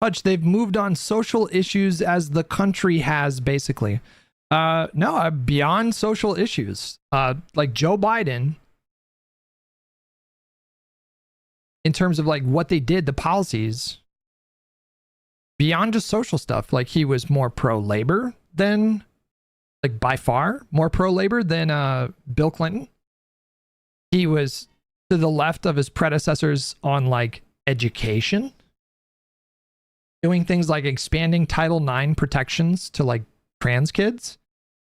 Hutch, they've moved on social issues as the country has, basically. No, beyond social issues. Like Joe Biden, in terms of like what they did, the policies, beyond just social stuff, like he was more pro-labor than, like by far, more pro-labor than Bill Clinton. He was to the left of his predecessors on like education, doing things like expanding Title IX protections to like trans kids.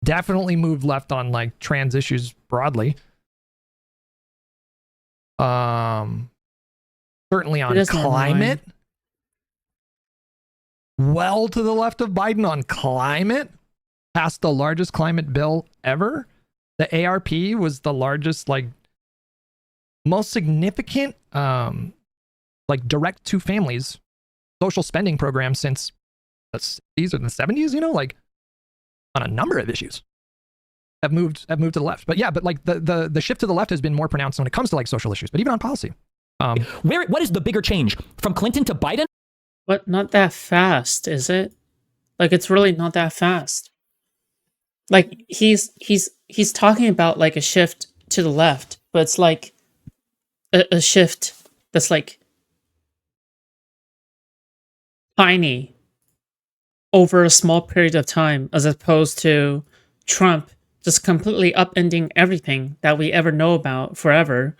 Definitely moved left on like trans issues broadly. Certainly on climate. Well to the left of Biden on climate. Passed the largest climate bill ever. The ARP was the largest, like, most significant, like, direct to families social spending program since the 60s or the 70s, you know, like, on a number of issues have moved to the left. But yeah, but like the shift to the left has been more pronounced when it comes to like social issues, but even on policy. What is the bigger change from Clinton to Biden? But not that fast, is it? Like, it's really not that fast. Like, he's talking about like a shift to the left, but it's like a shift that's like tiny over a small period of time, as opposed to Trump just completely upending everything that we ever know about forever.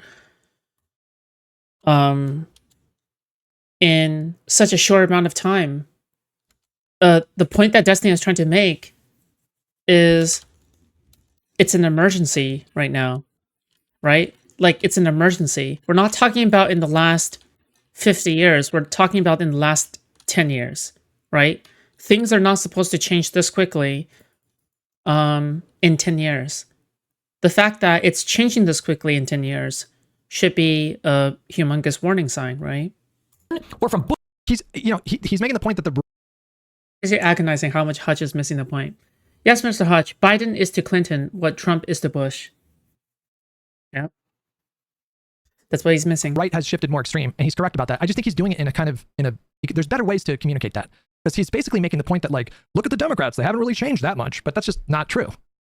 In such a short amount of time. The point that Destiny is trying to make is it's an emergency right now, right? Like, it's an emergency. We're not talking about in the last 50 years. We're talking about in the last 10 years, right? Things are not supposed to change this quickly in 10 years. The fact that it's changing this quickly in 10 years should be a humongous warning sign, right? Or from Bush? He's making the point that the... Is it agonizing how much Hutch is missing the point? Yes, Mr. Hutch, Biden is to Clinton what Trump is to Bush. Yeah. That's what he's missing. Right has shifted more extreme, and he's correct about that. I just think he's doing it in a kind of, there's better ways to communicate that. Because he's basically making the point that, like, look at the Democrats, they haven't really changed that much, but that's just not true.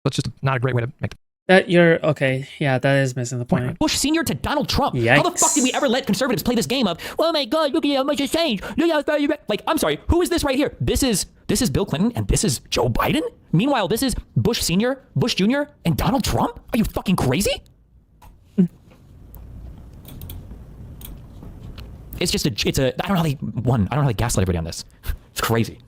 That's just not a great way to make that. Okay, yeah, that is missing the point. Bush Sr. to Donald Trump. Yikes. How the fuck did we ever let conservatives play this game of, oh my god, look at how much has changed. Look how far you... Like, I'm sorry, who is this right here? This is Bill Clinton, and this is Joe Biden? Meanwhile, this is Bush Sr., Bush Jr., and Donald Trump? Are you fucking crazy? It's just I don't know how they gaslight everybody on this. It's crazy.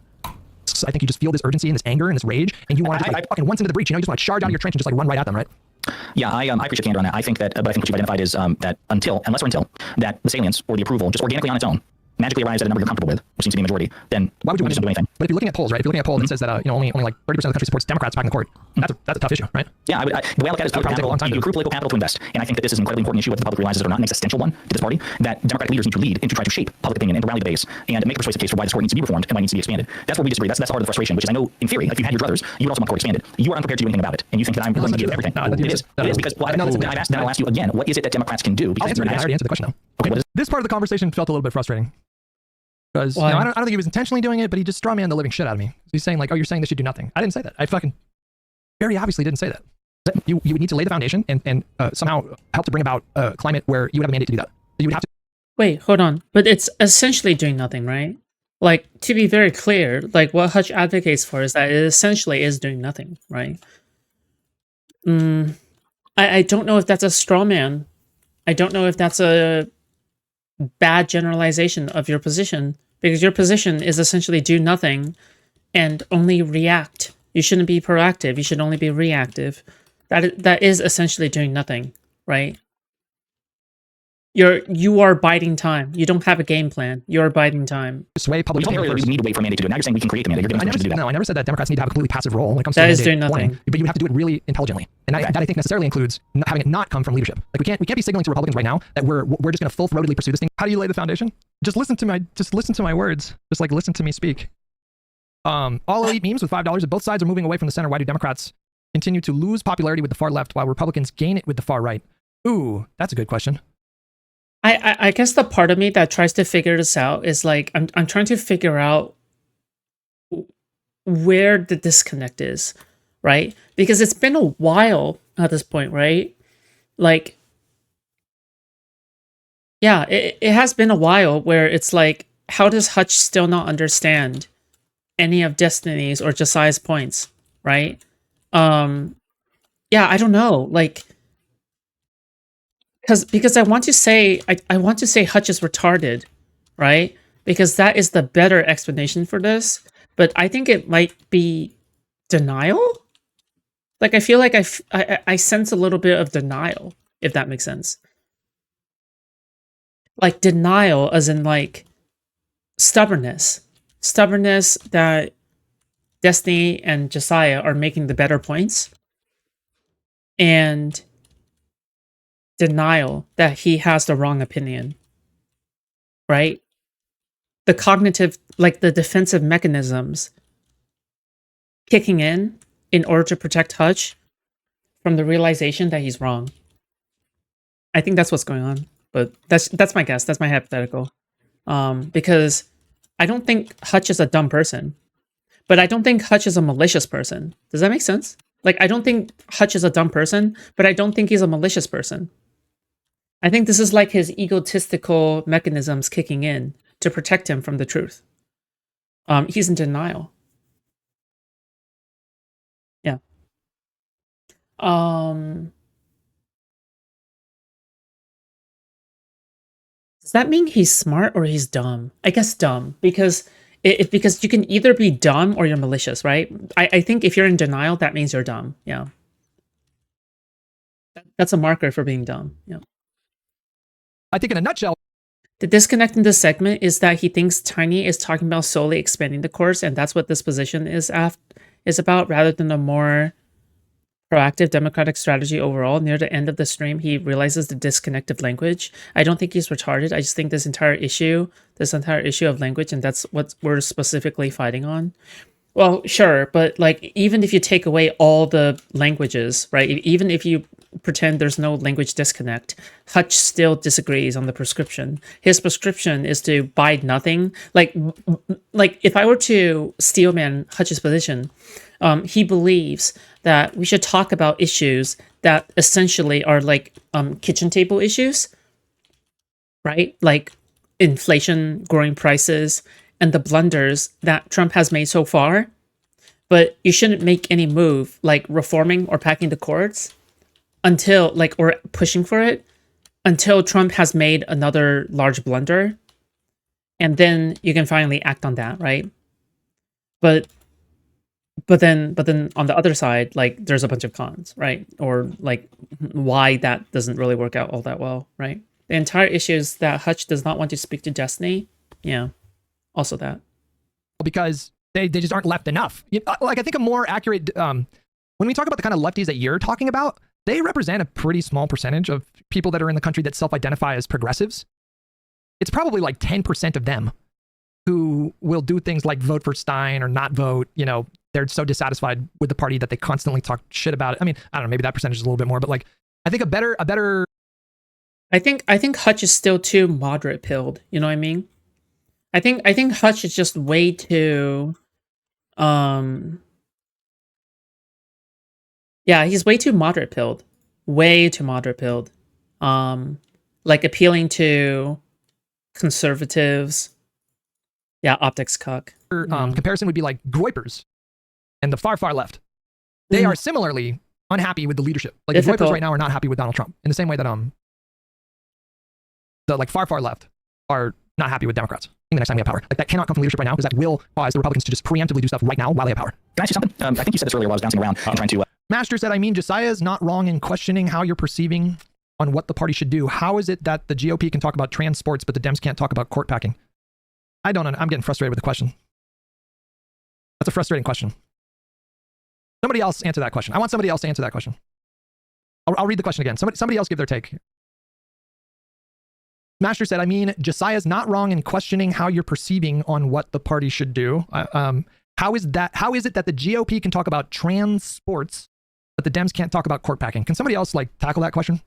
I think you just feel this urgency and this anger and this rage, and you want to like, fucking once into the breach, you know, you just want to charge out of your trench and just like run right at them, right? Yeah, I appreciate candor on that. I think that, but I think what you've identified is that unless that the salience or the approval just organically on its own magically arrives at a number you're comfortable with, which seems to be a majority, then why would you want to do anything? But if you're looking at polls, right? If you're looking at a poll that says that only like 30% of the country supports Democrats back in the court, that's a tough issue, right? Yeah, the way I look at it is you accrue political capital to invest, and I think that this is an incredibly important issue, whether the public realizes it or not, an existential one to this party, that Democratic leaders need to lead and to try to shape public opinion and to rally the base and make a persuasive case for why this court needs to be reformed and why it needs to be expanded. That's where we disagree. That's the heart of the frustration, which is I know in theory, if you had your druthers, you would also want the court expanded. You are unprepared to do anything about it, and you think that I'm willing to give everything. No, it is because I'll ask you again, what is it that Democrats can do? I already answered the question though. Okay, this part of the conversation felt a little bit frustrating. Because I don't think he was intentionally doing it, but he just strawmanned the living shit out of me. So he's saying like, oh, you're saying this should do nothing. I didn't say that. I fucking very obviously didn't say that. You would need to lay the foundation and somehow help to bring about a climate where you would have a mandate to do that. You would have to... Wait, hold on. But it's essentially doing nothing, right? Like, to be very clear, like what Hutch advocates for is that it essentially is doing nothing, right? I don't know if that's a straw man. I don't know if that's a bad generalization of your position, because your position is essentially do nothing and only react. You shouldn't be proactive. You should only be reactive. That is essentially doing nothing, right? You are biding time. You don't have a game plan. You're biding time. Sway public opinion. We need to wait for a mandate to do it. Now you're saying we can create the mandate. You're giving us permission to do that. No, I never said that Democrats need to have a completely passive role when it comes to that is doing nothing. But you have to do it really intelligently, and that I think necessarily includes having it not come from leadership. Like we can't be signaling to Republicans right now that we're just going to full-throatedly pursue this thing. How do you lay the foundation? Just listen to my words. Just like listen to me speak. All elite memes with $5. If both sides are moving away from the center, why do Democrats continue to lose popularity with the far left while Republicans gain it with the far right? Ooh, that's a good question. I guess the part of me that tries to figure this out is like I'm trying to figure out where the disconnect is, right? Because it's been a while at this point, right? Like, yeah, it has been a while where it's like, how does Hutch still not understand any of Destiny's or Josiah's points, right? Yeah, I don't know, like, because I want to say I want to say Hutch is retarded, right? Because that is the better explanation for this, but I think it might be denial. Like I feel like I sense a little bit of denial, if that makes sense. Like denial, as in like stubbornness that Destiny and Josiah are making the better points, and denial that he has the wrong opinion, right? The cognitive, like the defensive mechanisms kicking in order to protect Hutch from the realization that he's wrong. I think that's what's going on, but that's my guess. That's my hypothetical. Because I don't think Hutch is a dumb person, but I don't think Hutch is a malicious person. Does that make sense? Like, I don't think Hutch is a dumb person, but I don't think he's a malicious person. I think this is like his egotistical mechanisms kicking in to protect him from the truth. He's in denial. Yeah. Does that mean he's smart or he's dumb? I guess dumb, because because you can either be dumb or you're malicious, right? I think if you're in denial, that means you're dumb. Yeah. That's a marker for being dumb. Yeah. I think in a nutshell, the disconnect in this segment is that he thinks Tiny is talking about solely expanding the course, and that's what this position is about, rather than a more proactive democratic strategy overall. Near the end of the stream, he realizes the disconnect of language. I don't think he's retarded. I just think this entire issue of language, and that's what we're specifically fighting on. Well, sure, but like, even if you take away all the languages, right? Even if you pretend there's no language disconnect, Hutch still disagrees on the prescription. His prescription is to buy nothing. Like if I were to steelman Hutch's position, he believes that we should talk about issues that essentially are like kitchen table issues, right? Like inflation, growing prices, and the blunders that Trump has made so far. But you shouldn't make any move like reforming or packing the courts until or pushing for it until Trump has made another large blunder, and then you can finally act on that, right? But then on the other side, like, there's a bunch of cons, right? Or like why that doesn't really work out all that well, right? The entire issue is that Hutch does not want to speak to Destiny. Yeah, also that. because they just aren't left enough. Like, I think a more accurate, when we talk about the kind of lefties that you're talking about, they represent a pretty small percentage of people that are in the country that self-identify as progressives. It's probably like 10% of them who will do things like vote for Stein or not vote. You know, they're so dissatisfied with the party that they constantly talk shit about it. I mean, I don't know, maybe that percentage is a little bit more, but like, I think a better. I think Hutch is still too moderate pilled. You know what I mean? I think Hutch is just way too, yeah, he's way too moderate pilled. Way too moderate pilled. Like appealing to conservatives. Yeah, optics cuck. Comparison would be like Groypers and the far left. They are similarly unhappy with the leadership. Like, the Groypers right now are not happy with Donald Trump in the same way that the like far left are not happy with Democrats in the next time we have power. Like, that cannot come from leadership right now, because that will cause the Republicans to just preemptively do stuff right now while they have power. Can I say something? I think you said this earlier while I was bouncing around and trying to... Master said, I mean, Josiah is not wrong in questioning how you're perceiving on what the party should do. How is it that the GOP can talk about trans sports, but the Dems can't talk about court packing? I don't know. I'm getting frustrated with the question. That's a frustrating question. Somebody else answer that question. I want somebody else to answer that question. I'll read the question again. Somebody else give their take. Master said, I mean, Josiah's not wrong in questioning how you're perceiving on what the party should do. How is it that the GOP can talk about trans sports, but the Dems can't talk about court packing? Can somebody else like tackle that question?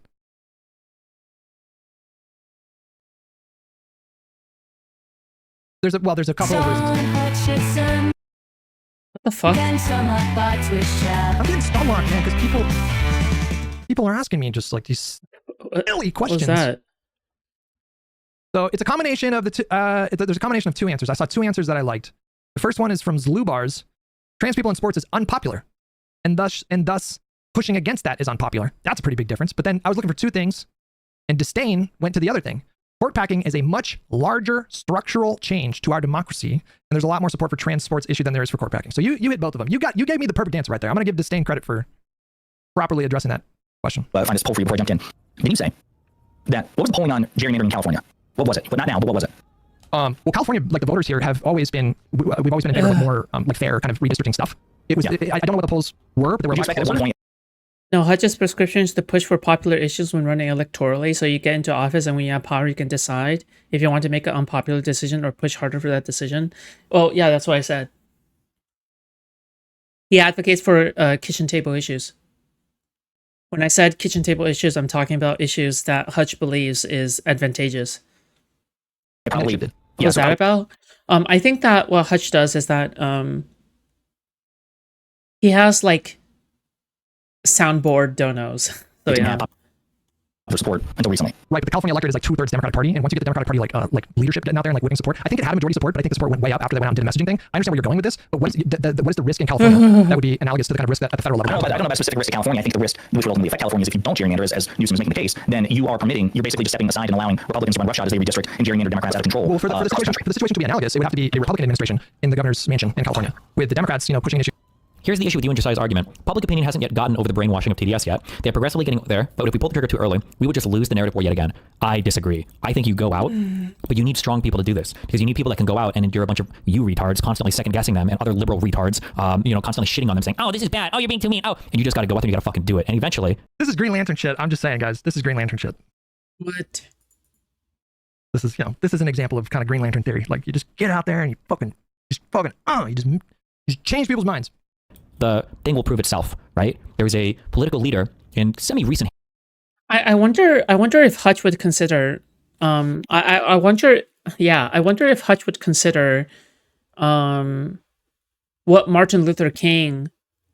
there's a couple of reasons. What the fuck? I'm getting stomach, man, because people are asking me just like these silly questions. What was that? So it's a combination of there's a combination of two answers. I saw two answers that I liked. The first one is from Zlubars. Trans people in sports is unpopular, and thus pushing against that is unpopular. That's a pretty big difference. But then I was looking for two things, and disdain went to the other thing. Court packing is a much larger structural change to our democracy, and there's a lot more support for trans sports issue than there is for court packing. So you hit both of them. You gave me the perfect answer right there. I'm gonna give disdain credit for properly addressing that question. Find this poll for you before I jumped in. Did you say that, what was the polling on gerrymandering in California? What was it? But not now, but what was it? Well, California, like the voters here have always been, we've always been in favor of more like fair kind of redistricting stuff. It was, I don't know what the polls were, but there were Would you expect that 1.8? No, Hutch's prescription is to push for popular issues when running electorally. So you get into office, and when you have power, you can decide if you want to make an unpopular decision or push harder for that decision. Well, yeah, that's what I said. He advocates for kitchen table issues. When I said kitchen table issues, I'm talking about issues that Hutch believes is advantageous. I believed it. What was that about? I think that what Hutch does is that he has like soundboard donos. So yeah. For support until recently. Right, but the California electorate is like 2/3 Democratic Party, and once you get the Democratic Party like leadership getting out there and like winning support, I think it had a majority support, but I think the support went way up after they went out and did a messaging thing. I understand where you're going with this, but what is the risk in California that would be analogous to the kind of risk that at the federal level? I don't know about specific risk to California. I think the risk which will ultimately affect California is if you don't gerrymander, as Newsom is making the case, then you're basically just stepping aside and allowing Republicans to run roughshod as they redistrict and gerrymander Democrats out of control. Well, for the situation to be analogous, it would have to be a Republican administration in the governor's mansion in California, with the Democrats, pushing issues. Here's the issue with you and Josiah's argument. Public opinion hasn't yet gotten over the brainwashing of TDS yet. They're progressively getting there, but if we pull the trigger too early, we would just lose the narrative war yet again. I disagree. I think you go out, but you need strong people to do this, because you need people that can go out and endure a bunch of you retards constantly second guessing them, and other liberal retards, constantly shitting on them, saying, "Oh, this is bad. Oh, you're being too mean. Oh," and you just got to go out there and you got to fucking do it. And eventually, this is Green Lantern shit. I'm just saying, guys, this is Green Lantern shit. What? This is an example of kind of Green Lantern theory. Like, you just get out there and you just change people's minds. The thing will prove itself, right? There was a political leader in semi-recent. I wonder if Hutch would consider. I wonder if Hutch would consider what Martin Luther King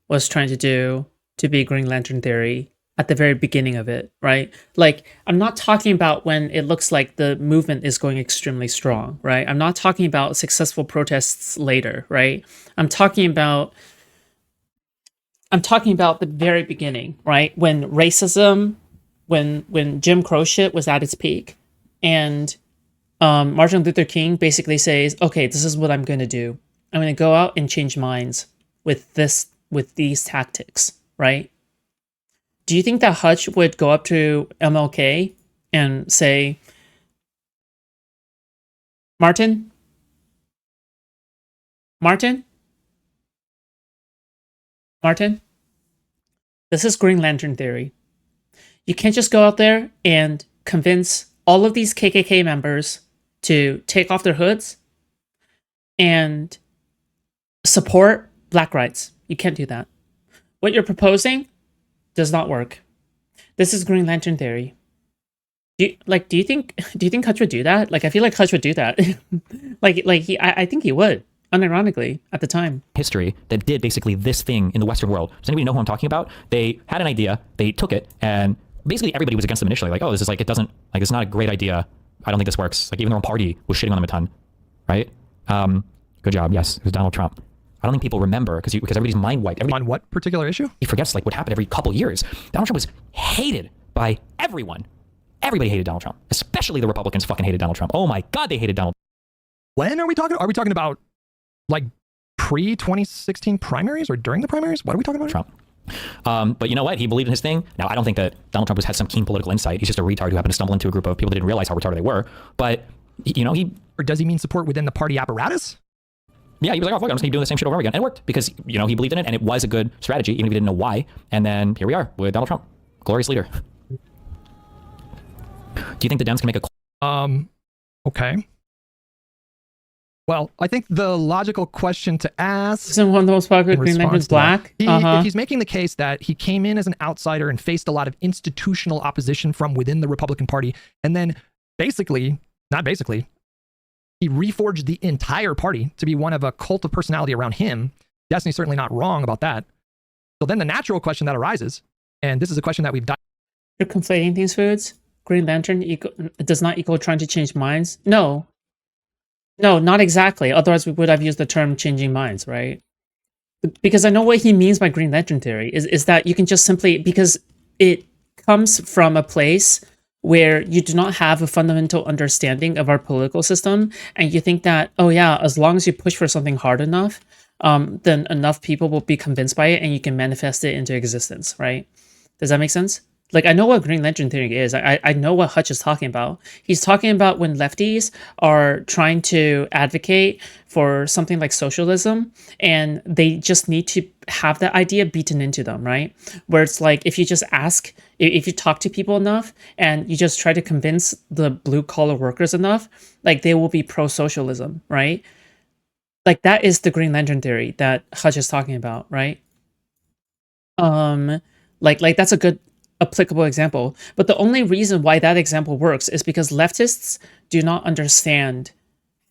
was trying to do to be Green Lantern theory at the very beginning of it, right? Like, I'm not talking about when it looks like the movement is going extremely strong, right? I'm not talking about successful protests later, right? I'm talking about the very beginning, right? When racism, when Jim Crow shit was at its peak, and Martin Luther King basically says, "Okay, this is what I'm going to do. I'm going to go out and change minds with these tactics," right? Do you think that Hutch would go up to MLK and say, Martin, this is Green Lantern theory. You can't just go out there and convince all of these KKK members to take off their hoods and support black rights. You can't do that. What you're proposing does not work. This is Green Lantern theory. Do you think Hutch would do that? Like, I feel like Hutch would do that. I think he would. Unironically, at the time. History that did basically this thing in the Western world. Does anybody know who I'm talking about? They had an idea, they took it, and basically everybody was against them initially. Like, oh, this is it's not a great idea. I don't think this works. Like, even their own party was shitting on them a ton, right? Good job. Yes, it was Donald Trump. I don't think people remember because everybody's mind wiped. On what particular issue? He forgets what happened every couple years. Donald Trump was hated by everyone. Everybody hated Donald Trump, especially the Republicans. Fucking hated Donald Trump. Oh my God, they hated Donald. When are we talking? Are we talking about like pre-2016 primaries or during the primaries? What are we talking about? Trump. But you know what? He believed in his thing. Now, I don't think that Donald Trump had some keen political insight. He's just a retard who happened to stumble into a group of people that didn't realize how retarded they were. But, Or does he mean support within the party apparatus? Yeah, he was like, oh, fuck, I'm just going to keep doing the same shit over and over again. And it worked because, he believed in it and it was a good strategy, even if he didn't know why. And then here we are with Donald Trump. Glorious leader. Do you think the Dems can make a... Okay. Well, I think the logical question to ask... Isn't one of the most popular Green Lanterns black? If he's making the case that he came in as an outsider and faced a lot of institutional opposition from within the Republican Party, and then he reforged the entire party to be one of a cult of personality around him. Destiny's certainly not wrong about that. So then the natural question that arises, and this is a question that we've done. You're conflating these foods. Green Lantern does not equal trying to change minds. No, not exactly. Otherwise, we would have used the term changing minds, right? Because I know what he means by Green Lantern theory is that you can just simply, because it comes from a place where you do not have a fundamental understanding of our political system, and you think that, oh yeah, as long as you push for something hard enough, then enough people will be convinced by it and you can manifest it into existence, right? Does that make sense? Like, I know what Green Lantern theory is. I know what Hutch is talking about. He's talking about when lefties are trying to advocate for something like socialism, and they just need to have that idea beaten into them, right? Where it's like, if you just ask, if you talk to people enough, and you just try to convince the blue-collar workers enough, like, they will be pro-socialism, right? Like, that is the Green Lantern theory that Hutch is talking about, right? Like that's a good applicable example. But the only reason why that example works is because leftists do not understand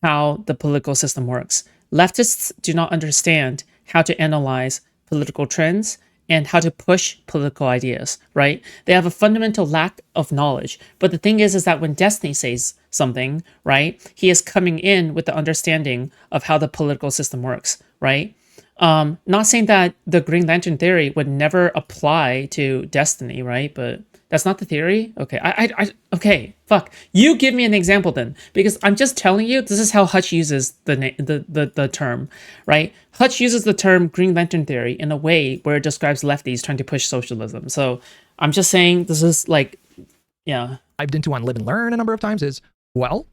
how the political system works. Leftists do not understand how to analyze political trends and how to push political ideas, right? They have a fundamental lack of knowledge. But the thing is that when Destiny says something, right, he is coming in with the understanding of how the political system works, right? Not saying that the Green Lantern theory would never apply to Destiny, right? But that's not the theory. Okay, okay, fuck. You give me an example then, because I'm just telling you this is how Hutch uses the term, right? Hutch uses the term Green Lantern theory in a way where it describes lefties trying to push socialism. So I'm just saying this is like, yeah. I've been to on Live and Learn a number of times is, well,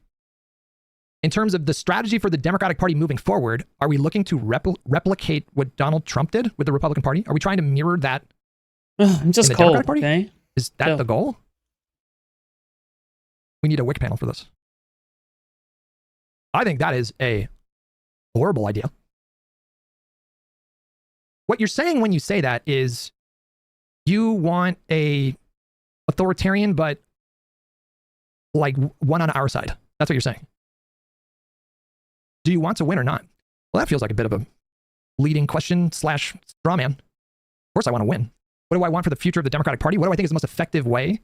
in terms of the strategy for the Democratic Party moving forward, are we looking to replicate what Donald Trump did with the Republican Party? Are we trying to mirror that? I'm just in the cold, Democratic Party? okay? Is that the goal? We need a WIC panel for this. I think that is a horrible idea. What you're saying when you say that is you want a authoritarian, but like one on our side. That's what you're saying. Do you want to win or not? Well, that feels like a bit of a leading question / straw man. Of course I want to win. What do I want for the future of the Democratic Party? What do I think is the most effective way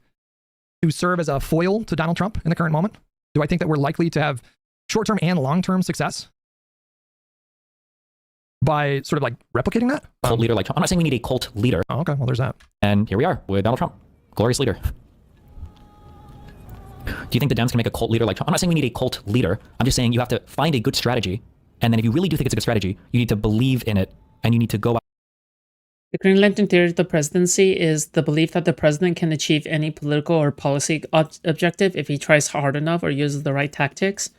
to serve as a foil to Donald Trump in the current moment? Do I think that we're likely to have short-term and long-term success by sort of like replicating that? Cult leader like Trump. I'm not saying we need a cult leader. Oh, okay. Well, there's that. And here we are with Donald Trump. Glorious leader. Do you think the Dems can make a cult leader like Trump? I'm not saying we need a cult leader. I'm just saying you have to find a good strategy. And then if you really do think it's a good strategy, you need to believe in it and you need to go out. The Green Lantern theory of the presidency is the belief that the president can achieve any political or policy objective if he tries hard enough or uses the right tactics.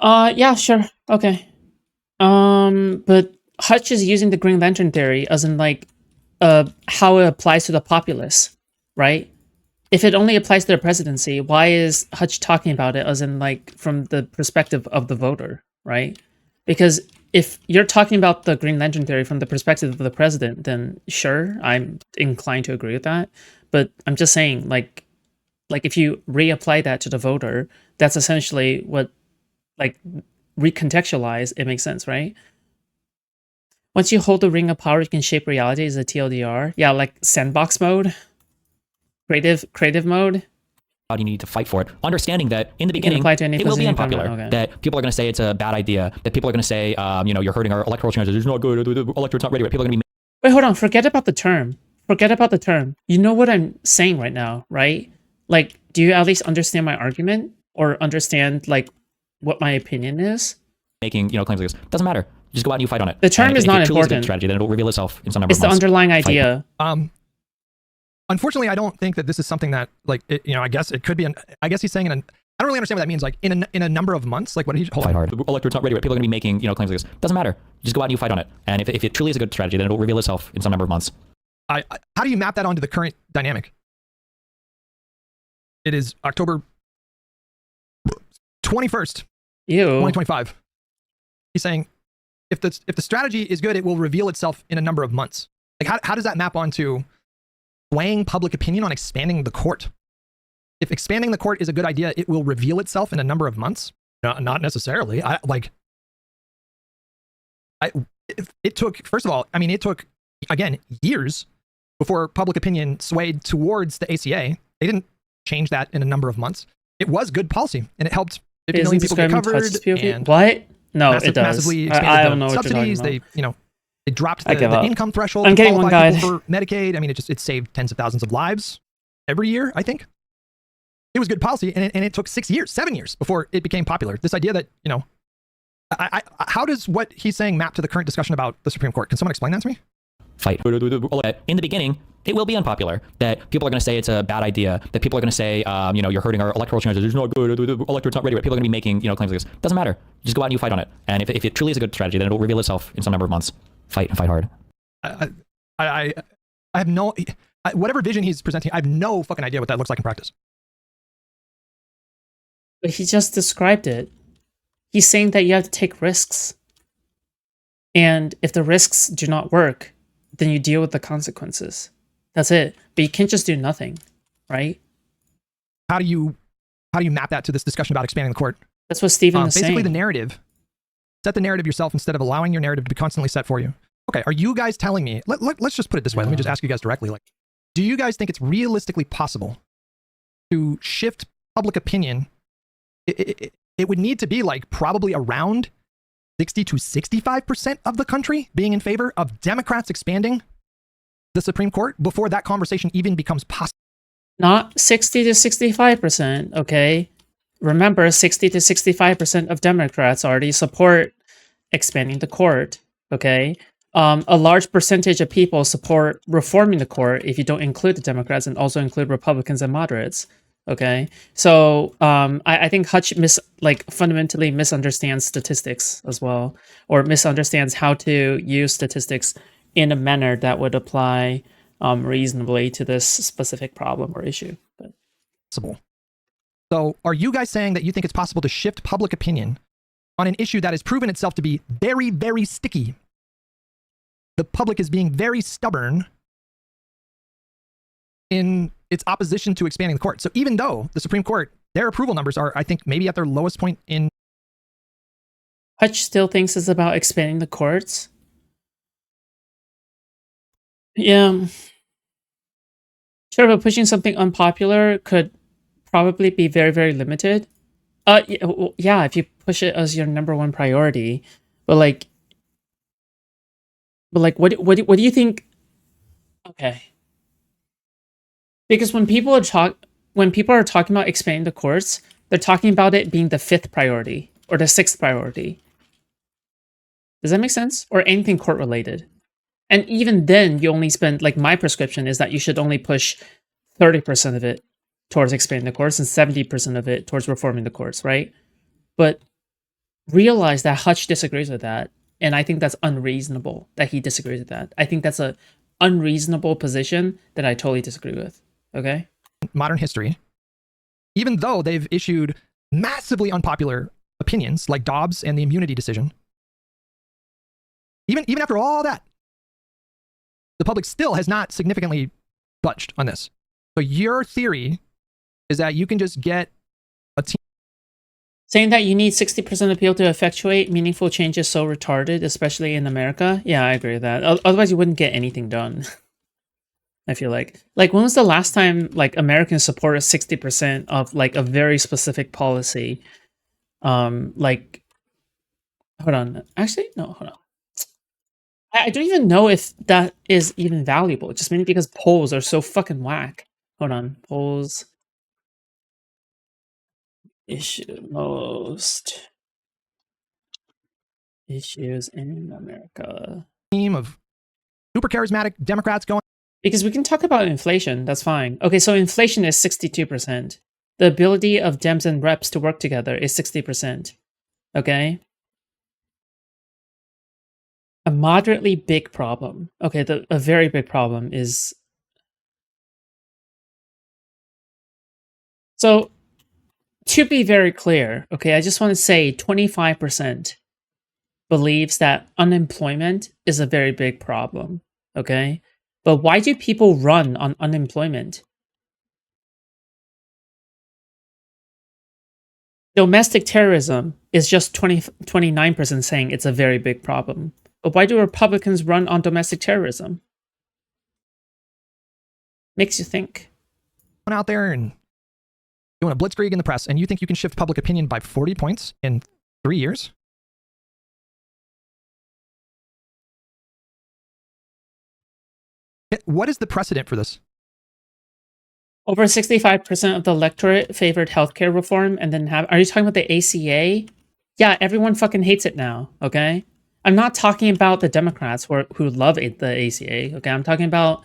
Yeah, sure. Okay. But Hutch is using the Green Lantern theory as in like how it applies to the populace, right? If it only applies to the presidency, why is Hutch talking about it as in like from the perspective of the voter, right? Because if you're talking about the Green Lantern theory from the perspective of the president, then sure, I'm inclined to agree with that. But I'm just saying, like if you reapply that to the voter, that's essentially what, like, recontextualize, it makes sense, right? Once you hold the ring of power, you can shape reality is a TLDR. Yeah, like sandbox mode. Creative mode. You need to fight for it. Understanding that in the beginning, it will be unpopular. Okay. That people are going to say it's a bad idea. That people are going to say, you're hurting our electoral chances. It's not good. The electorate's not ready. People are going to be. Wait, hold on. Forget about the term. You know what I'm saying right now, right? Like, do you at least understand my argument or understand like what my opinion is? Making claims like this doesn't matter. Just go out and you fight on it. The term is not important. Is a good strategy, then it will reveal itself in some number of months. It's the underlying idea. Unfortunately, I don't think that this is something that, like, I guess it could be. I guess he's saying I don't really understand what that means. Like in a number of months, like what he fight hard. The electorate's not ready. People are going to be making claims like this. Doesn't matter. Just go out and you fight on it. And if it truly is a good strategy, then it will reveal itself in some number of months. How do you map that onto the current dynamic? It is October 21st, 2025. He's saying if the strategy is good, it will reveal itself in a number of months. Like how does that map onto swaying public opinion on expanding the court? If expanding the court is a good idea, it will reveal itself in a number of months. Not necessarily. It took, first of all, I mean, it took, again, years before public opinion swayed towards the ACA. They didn't change that in a number of months. It was good policy, and it helped 50 million people get covered. And what? No, it does. Massively I don't expanded know the what you're talking subsidies. about. They dropped the income threshold I'm to getting one qualify guide. people for Medicaid. I mean, it saved tens of thousands of lives every year, I think. It was good policy, and it took 7 years before it became popular. This idea that, how does what he's saying map to the current discussion about the Supreme Court? Can someone explain that to me? Fight. In the beginning, it will be unpopular, that people are going to say it's a bad idea, that people are going to say, you're hurting our electoral chances. It's not good. Electorate's not ready. People are going to be making, claims like this. Doesn't matter. Just go out and you fight on it. And if it truly is a good strategy, then it will reveal itself in some number of months. Fight and fight hard. I have no, whatever vision he's presenting, I have no fucking idea what that looks like in practice. But he just described it. He's saying that you have to take risks. And if the risks do not work, then you deal with the consequences. That's it. But you can't just do nothing, right? How do you map that to this discussion about expanding the court? That's what Stephen is saying. Basically, the narrative. Set the narrative yourself instead of allowing your narrative to be constantly set for you. Okay, are you guys telling me? Let's just put it this way. Let me just ask you guys directly. Do you guys think it's realistically possible to shift public opinion? It would need to be probably around 60 to 65% of the country being in favor of Democrats expanding the Supreme Court before that conversation even becomes possible. Not 60 to 65%, okay? Remember, 60 to 65% of Democrats already support expanding the court, okay? A large percentage of people support reforming the court if you don't include the Democrats and also include Republicans and moderates. Okay, so I think Hutch fundamentally misunderstands statistics as well, or misunderstands how to use statistics in a manner that would apply reasonably to this specific problem or issue. But. So are you guys saying that you think it's possible to shift public opinion on an issue that has proven itself to be very, very sticky? The public is being very stubborn in its opposition to expanding the court. So even though the Supreme Court, their approval numbers are, I think, maybe at their lowest point in... Hutch still thinks it's about expanding the courts. Yeah. Sure, but pushing something unpopular could probably be very, very limited. Yeah, if you push it as your number one priority. But what do you think? Okay. Because when people are talking about expanding the courts, they're talking about it being the 5th priority or the 6th priority. Does that make sense? Or anything court related. And even then, you only spend, my prescription is that you should only push 30% of it towards expanding the courts and 70% of it towards reforming the courts, right? But realize that Hutch disagrees with that. And I think that's unreasonable that he disagrees with that. I think that's a unreasonable position that I totally disagree with. Okay. Modern history, even though they've issued massively unpopular opinions like Dobbs and the immunity decision, even after all that, the public still has not significantly budged on this. So your theory is that you can just get a team saying that you need 60% of people to effectuate meaningful change is so retarded, especially in America. Yeah, I agree with that. Otherwise, you wouldn't get anything done. I feel like when was the last time Americans supported 60% of a very specific policy? Hold on. Actually, no, hold on. I don't even know if that is even valuable. Just maybe because polls are so fucking whack. Hold on. Polls. Issue most issues in America. Team of super charismatic Democrats going. Because we can talk about inflation, that's fine. Okay, so inflation is 62%. The ability of Dems and reps to work together is 60%. Okay? A moderately big problem. Okay, a very big problem is... So, to be very clear, okay, I just want to say 25% believes that unemployment is a very big problem, okay? But why do people run on unemployment? Domestic terrorism is just 29% saying it's a very big problem. But why do Republicans run on domestic terrorism? Makes you think. Out there and doing a blitzkrieg in the press, and you think you can shift public opinion by 40 points in 3 years? What is the precedent for this? Over 65% of the electorate favored healthcare reform, and then are you talking about the ACA? Yeah, everyone fucking hates it now, okay? I'm not talking about the Democrats who love the ACA, okay? I'm talking about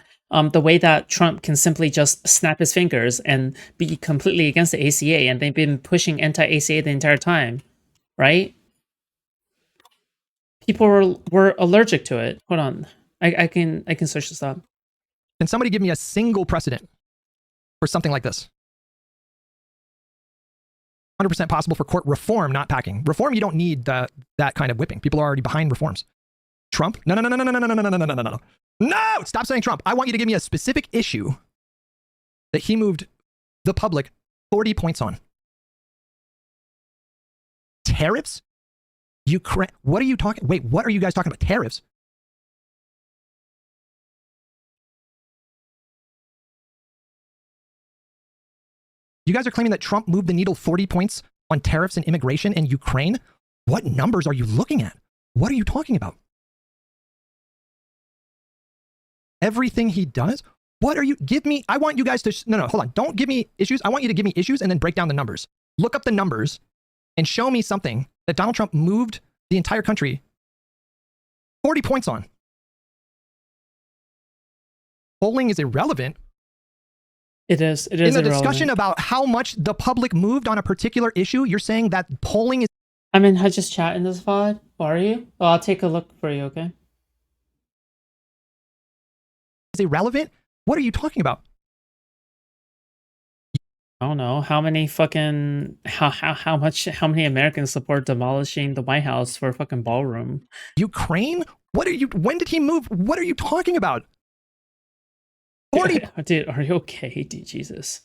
the way that Trump can simply just snap his fingers and be completely against the ACA, and they've been pushing anti-ACA the entire time, right? People were allergic to it. Hold on, I can search this up. Can somebody give me a single precedent for something like this? 100% possible for court reform, not packing. Reform, you don't need that kind of whipping. People are already behind reforms. Trump? No. No! Stop saying Trump. I want you to give me a specific issue that he moved the public 40 points on. Tariffs? Ukraine? What are you talking? Wait, what are you guys talking about? Tariffs? You guys are claiming that Trump moved the needle 40 points on tariffs and immigration and Ukraine? What numbers are you looking at? What are you talking about? Everything he does? What are you, give me, I want you guys to, no, hold on. Don't give me issues. I want you to give me issues and then break down the numbers. Look up the numbers and show me something that Donald Trump moved the entire country 40 points on. Polling is irrelevant. It is in the irrelevant. Discussion about how much the public moved on a particular issue, you're saying that polling is... I'm in Hutch's chat in this VOD. Are you? Well, I'll take a look for you, okay? Is irrelevant? What are you talking about? I don't know. How many fucking... How many Americans support demolishing the White House for a fucking ballroom? Ukraine? What are you... When did he move? What are you talking about? 40 Dude, are you okay? Dude, Jesus.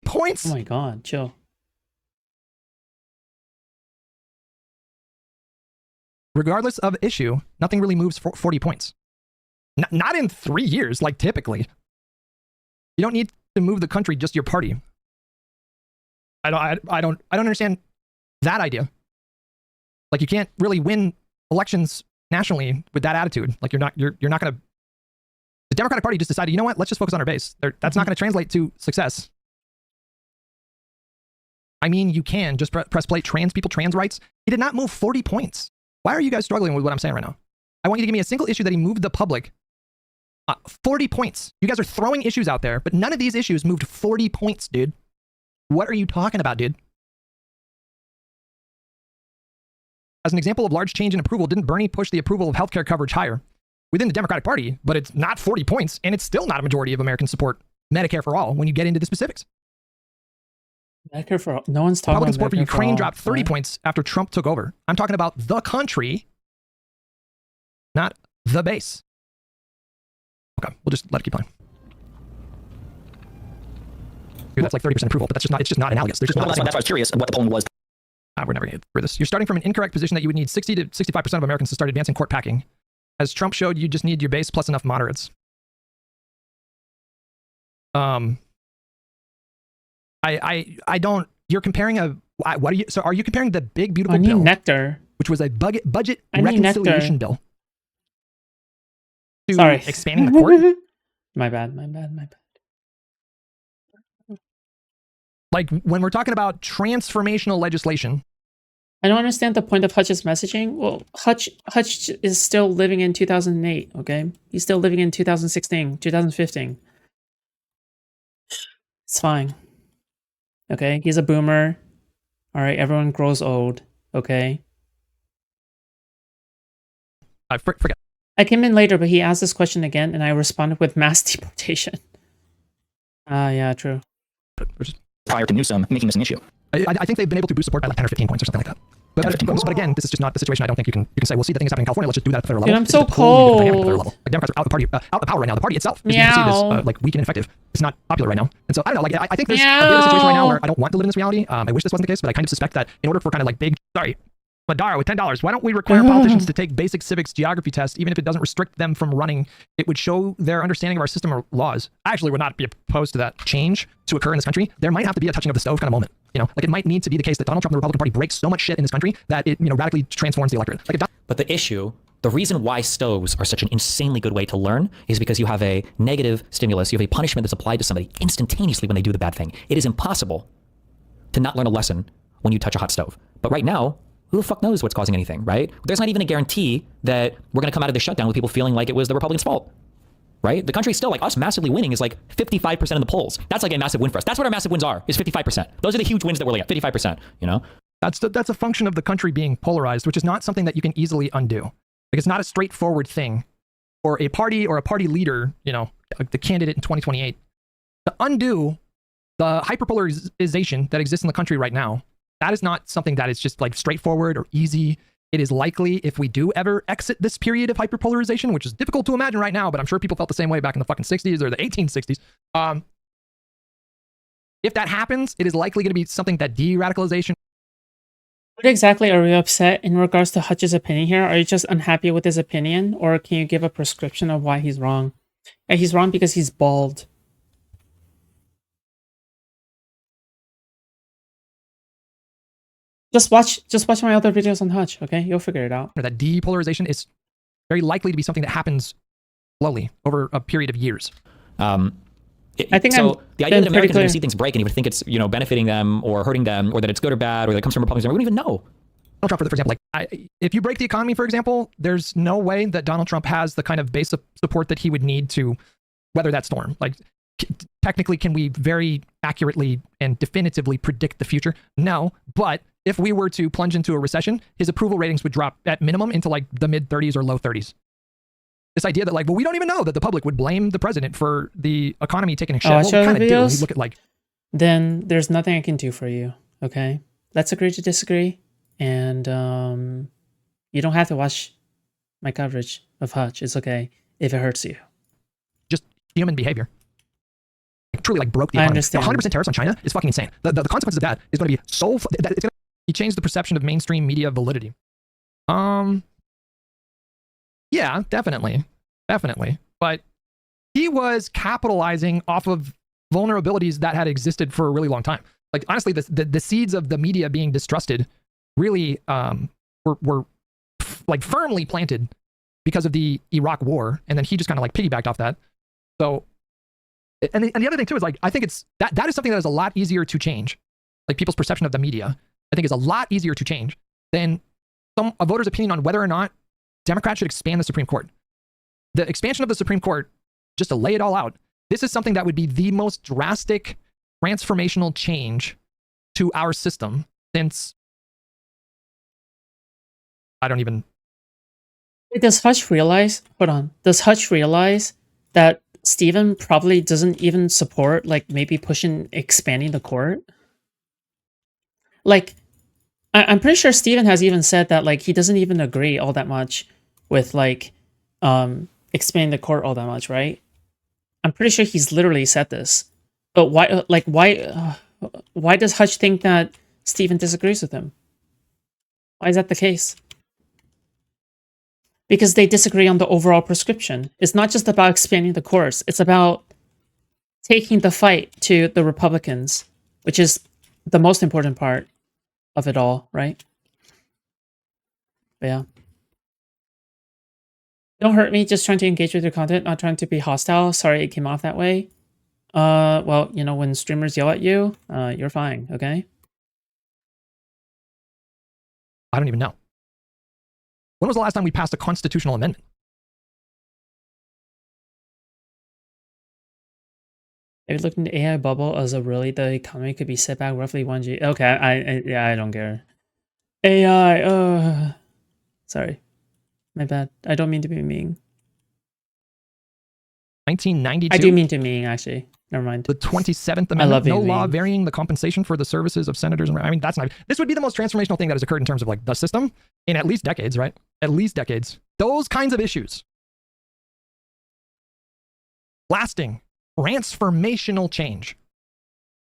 Points? Oh my god, chill. Regardless of issue, nothing really moves 40 points. Not in 3 years, like typically. You don't need to move the country, just your party. I don't understand that idea. Like, you can't really win elections nationally with that attitude. Like, you're not going to... The Democratic Party just decided, you know what? Let's just focus on our base. That's not going to translate to success. I mean, you can just press play. Trans people, trans rights. He did not move 40 points. Why are you guys struggling with what I'm saying right now? I want you to give me a single issue that he moved the public 40 points. You guys are throwing issues out there, but none of these issues moved 40 points, dude. What are you talking about, dude? As an example of large change in approval, didn't Bernie push the approval of healthcare coverage higher within the Democratic Party? But it's not 40 points, and it's still not a majority of Americans support Medicare for all when you get into the specifics. Medicare for all. No one's talking Republican about support for Medicare Ukraine for all, dropped 30 points after Trump took over. I'm talking about the country, not the base. Okay, we'll just let it keep going. Dude, that's like 30% approval, but that's just not, it's just not analogous. There's just Well, that's why I was curious what the polling was. We're never going to get through this. You're starting from an incorrect position that you would need 60 to 65% of Americans to start advancing court packing. As Trump showed, you just need your base plus enough moderates. I don't, you're comparing what are you, so are you comparing the big beautiful bill, nectar, which was a budget reconciliation bill, to Sorry. expanding the court? My bad. Like, when we're talking about transformational legislation. I don't understand the point of Hutch's messaging. Well, Hutch is still living in 2008, okay? He's still living in 2016, 2015. It's fine. Okay? He's a boomer. All right, everyone grows old, okay? I forget. I came in later, but he asked this question again, and I responded with mass deportation. Yeah, true. Prior to Newsom making this an issue. I think they've been able to boost support by like 10 or 15 points or something like that. but again, this is just not the situation. I don't think you can say, well, see, the thing is happening in California. Let's just do that at the federal Dude, level. I'm so It's a totally different dynamic at the federal cold. level. Like Democrats are out of power right now. The party itself is being perceived Meow. as like weak and ineffective. It's not popular right now. And so I don't know. Like I think there's a bit of a situation right now where I don't want to live in this reality. I wish this wasn't the case, but I kind of suspect that in order for kind of like big, Madara with $10, why don't we require politicians to take basic civics geography tests, even if it doesn't restrict them from running? It would show their understanding of our system or laws. I actually would not be opposed to that change to occur in this country. There might have to be a touching of the stove kind of moment. You know, like it might need to be the case that Donald Trump and the Republican Party breaks so much shit in this country that it, you know, radically transforms the electorate. Like But the issue, the reason why stoves are such an insanely good way to learn is because you have a negative stimulus, you have a punishment that's applied to somebody instantaneously when they do the bad thing. It is impossible to not learn a lesson when you touch a hot stove. But right now, who the fuck knows what's causing anything, right? There's not even a guarantee that we're going to come out of this shutdown with people feeling like it was the Republicans' fault, right? The country's still, like, us massively winning is like 55% in the polls. That's like a massive win for us. That's what our massive wins are, is 55%. Those are the huge wins that we're like at 55%, you know? That's a function of the country being polarized, which is not something that you can easily undo. Like it's not a straightforward thing for a party or a party leader, you know, like the candidate in 2028, to undo the hyperpolarization that exists in the country right now. That is not something that is just like straightforward or easy. It is likely, if we do ever exit this period of hyperpolarization, which is difficult to imagine right now, but I'm sure people felt the same way back in the fucking 60s or the 1860s. If that happens, it is likely going to be something that de-radicalization. What exactly are you upset in regards to Hutch's opinion here? Are you just unhappy with his opinion, or can you give a prescription of why he's wrong? Yeah, he's wrong because he's bald. Just watch my other videos on Hutch, okay? You'll figure it out. That depolarization is very likely to be something that happens slowly over a period of years. I think so. The idea that Americans are going clear. to see things break and you would think it's, you know, benefiting them or hurting them, or that it's good or bad, or that it comes from Republicans, we don't even know. Donald Trump, for example, like if you break the economy, for example, there's no way that Donald Trump has the kind of base of support that he would need to weather that storm. Like technically, can we very accurately and definitively predict the future? No, but if we were to plunge into a recession, his approval ratings would drop at minimum into like the mid 30s or low 30s. This idea that like, well, we don't even know that the public would blame the president for the economy taking a shit. Well, we kind of do. We look at like. Then there's nothing I can do for you. Okay, let's agree to disagree, and you don't have to watch my coverage of Hutch. It's okay if it hurts you. Just human behavior. Truly like broke the economy. 100% tariffs on China is fucking insane. The consequences of that is going to be so that it's going to change the perception of mainstream media validity. Yeah, definitely. But he was capitalizing off of vulnerabilities that had existed for a really long time. Like honestly, the seeds of the media being distrusted really were like firmly planted because of the Iraq war, and then he just kind of like piggybacked off that. So. And the other thing too is like I think it's that is something that is a lot easier to change. Like people's perception of the media, I think is a lot easier to change than a voter's opinion on whether or not Democrats should expand the Supreme Court. The expansion of the Supreme Court, just to lay it all out, this is something that would be the most drastic transformational change to our system since I don't even. Does Hutch realize? Hold on. Does Hutch realize that Steven probably doesn't even support, like, maybe expanding the court? Like, I'm pretty sure Steven has even said that, like, he doesn't even agree all that much with, like, expanding the court all that much, right? I'm pretty sure he's literally said this. But why does Hutch think that Steven disagrees with him? Why is that the case? Because they disagree on the overall prescription. It's not just about expanding the courts. It's about taking the fight to the Republicans, which is the most important part of it all, right? But yeah. Don't hurt me, just trying to engage with your content, not trying to be hostile. Sorry it came off that way. Well, you know, when streamers yell at you, you're fine, okay? I don't even know. When was the last time we passed a constitutional amendment? Have you looked into AI bubble as a really the economy could be set back roughly 1G? Okay, yeah, I don't care. AI, sorry. My bad. I don't mean to be mean. 1992? I do mean to mean, actually. Never mind. The 27th I Amendment, love no these law memes. varying the compensation for the services of senators. And I mean, that's not, this would be the most transformational thing that has occurred in terms of like the system in at least decades, right? At least decades. Those kinds of issues. Lasting, transformational change.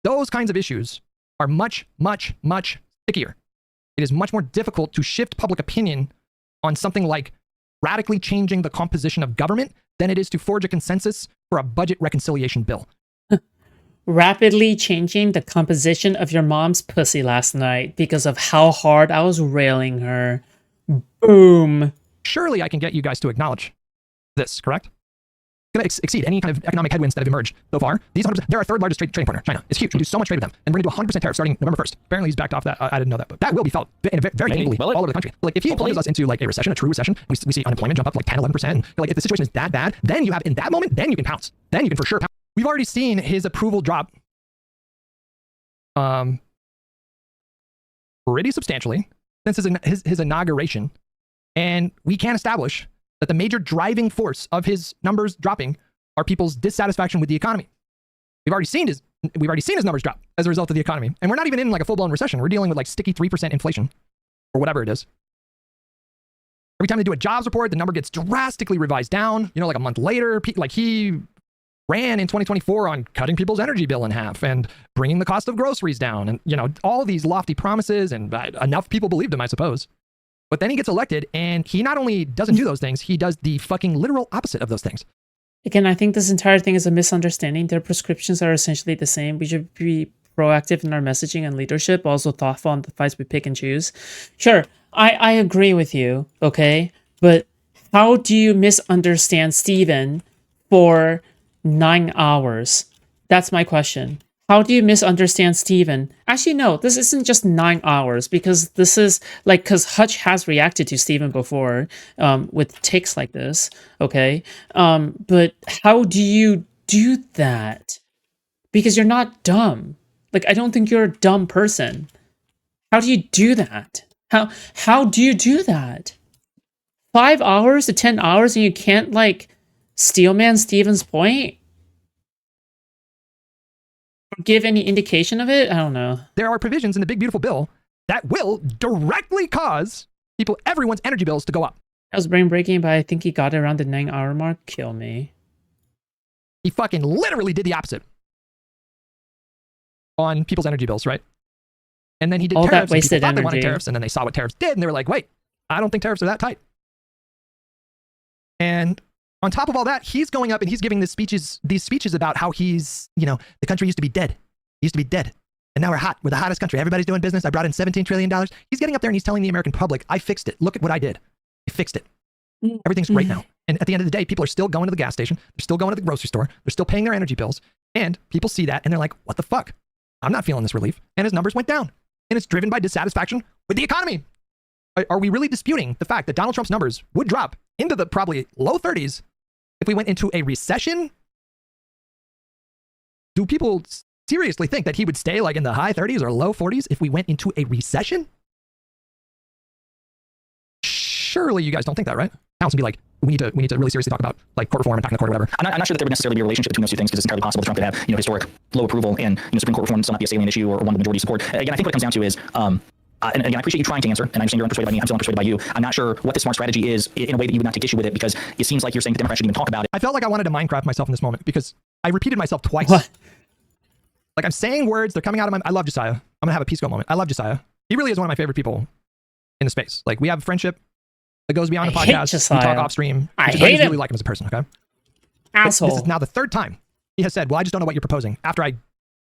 Those kinds of issues are much, much, much stickier. It is much more difficult to shift public opinion on something like radically changing the composition of government than it is to forge a consensus for a budget reconciliation bill. Rapidly changing the composition of your mom's pussy last night because of how hard I was railing her. Boom. Surely I can get you guys to acknowledge this, correct? Going to exceed any kind of economic headwinds that have emerged so far. They're our third largest trading partner. China is huge. We do so much trade with them, and we're going to do 100% tariff starting November 1st. Apparently, he's backed off that. I didn't know that, but that will be felt in a very negatively all over the country. Like if he plunges us into like a recession, a true recession, we see unemployment jump up to like 10, 11%. And, like if the situation is that bad, then you have in that moment, then you can pounce. Then you can for sure pounce. We've already seen his approval drop, pretty substantially since his inauguration, and we can establish that the major driving force of his numbers dropping are people's dissatisfaction with the economy. We've already seen his numbers drop as a result of the economy. And we're not even in like a full-blown recession. We're dealing with like sticky 3% inflation or whatever it is. Every time they do a jobs report, the number gets drastically revised down. You know, like a month later, like he ran in 2024 on cutting people's energy bill in half and bringing the cost of groceries down. And, you know, all these lofty promises, and enough people believed him, I suppose. But then he gets elected and he not only doesn't do those things, he does the fucking literal opposite of those things. Again, I think this entire thing is a misunderstanding. Their prescriptions are essentially the same. We should be proactive in our messaging and leadership, also thoughtful on the fights we pick and choose. Sure, I agree with you, okay? But how do you misunderstand Steven for 9 hours? That's my question. How do you misunderstand Steven? Actually, no, this isn't just 9 hours, because this is like, because Hutch has reacted to Steven before with takes like this, okay? But how do you do that? Because you're not dumb. Like, I don't think you're a dumb person. How do you do that? How do you do that? 5 hours to 10 hours and you can't, like, steelman Steven's point? Give any indication of it? I don't know. There are provisions in the big beautiful bill that will directly cause everyone's energy bills to go up. That was brain breaking, but I think he got it around the 9 hour mark. Kill me. He fucking literally did the opposite on people's energy bills, right? And then he did All tariffs. that wasted People thought they wanted energy. tariffs, and then they saw what tariffs did, and they were like, wait, I don't think tariffs are that tight. And on top of all that, he's going up and he's giving these speeches about how he's, you know, the country used to be dead. It used to be dead. And now we're hot. We're the hottest country. Everybody's doing business. I brought in $17 trillion. He's getting up there and he's telling the American public, I fixed it. Look at what I did. I fixed it. Everything's great now. And at the end of the day, people are still going to the gas station. They're still going to the grocery store. They're still paying their energy bills. And people see that and they're like, what the fuck? I'm not feeling this relief. And his numbers went down. And it's driven by dissatisfaction with the economy. Are we really disputing the fact that Donald Trump's numbers would drop into the probably low 30s if we went into a recession? Do people seriously think that he would stay like in the high 30s or low 40s if we went into a recession? Surely you guys don't think that, right? House would be like, we need to really seriously talk about like court reform and talking to the court or whatever. I'm not sure that there would necessarily be a relationship between those two things, because it's entirely possible that Trump could have, you know, historic low approval, and, you know, Supreme Court reform still not be a salient issue or one of the majority support. Again, I think what it comes down to is, and again, I appreciate you trying to answer, and I understand you're unpersuaded by me. I'm still unpersuaded by you. I'm not sure what the smart strategy is in a way that you would not take issue with it, because it seems like you're saying the Democrats shouldn't even talk about it. I felt like I wanted to Minecraft myself in this moment because I repeated myself twice. What? Like I'm saying words, they're coming out of my. I love Josiah. I'm gonna have a peace go moment. I love Josiah. He really is one of my favorite people in the space. Like we have a friendship that goes beyond the I hate podcast. Josiah. We talk off stream. I just hate him. really like him as a person. Okay. Asshole. This is now the third time he has said, "Well, I just don't know what you're proposing." After I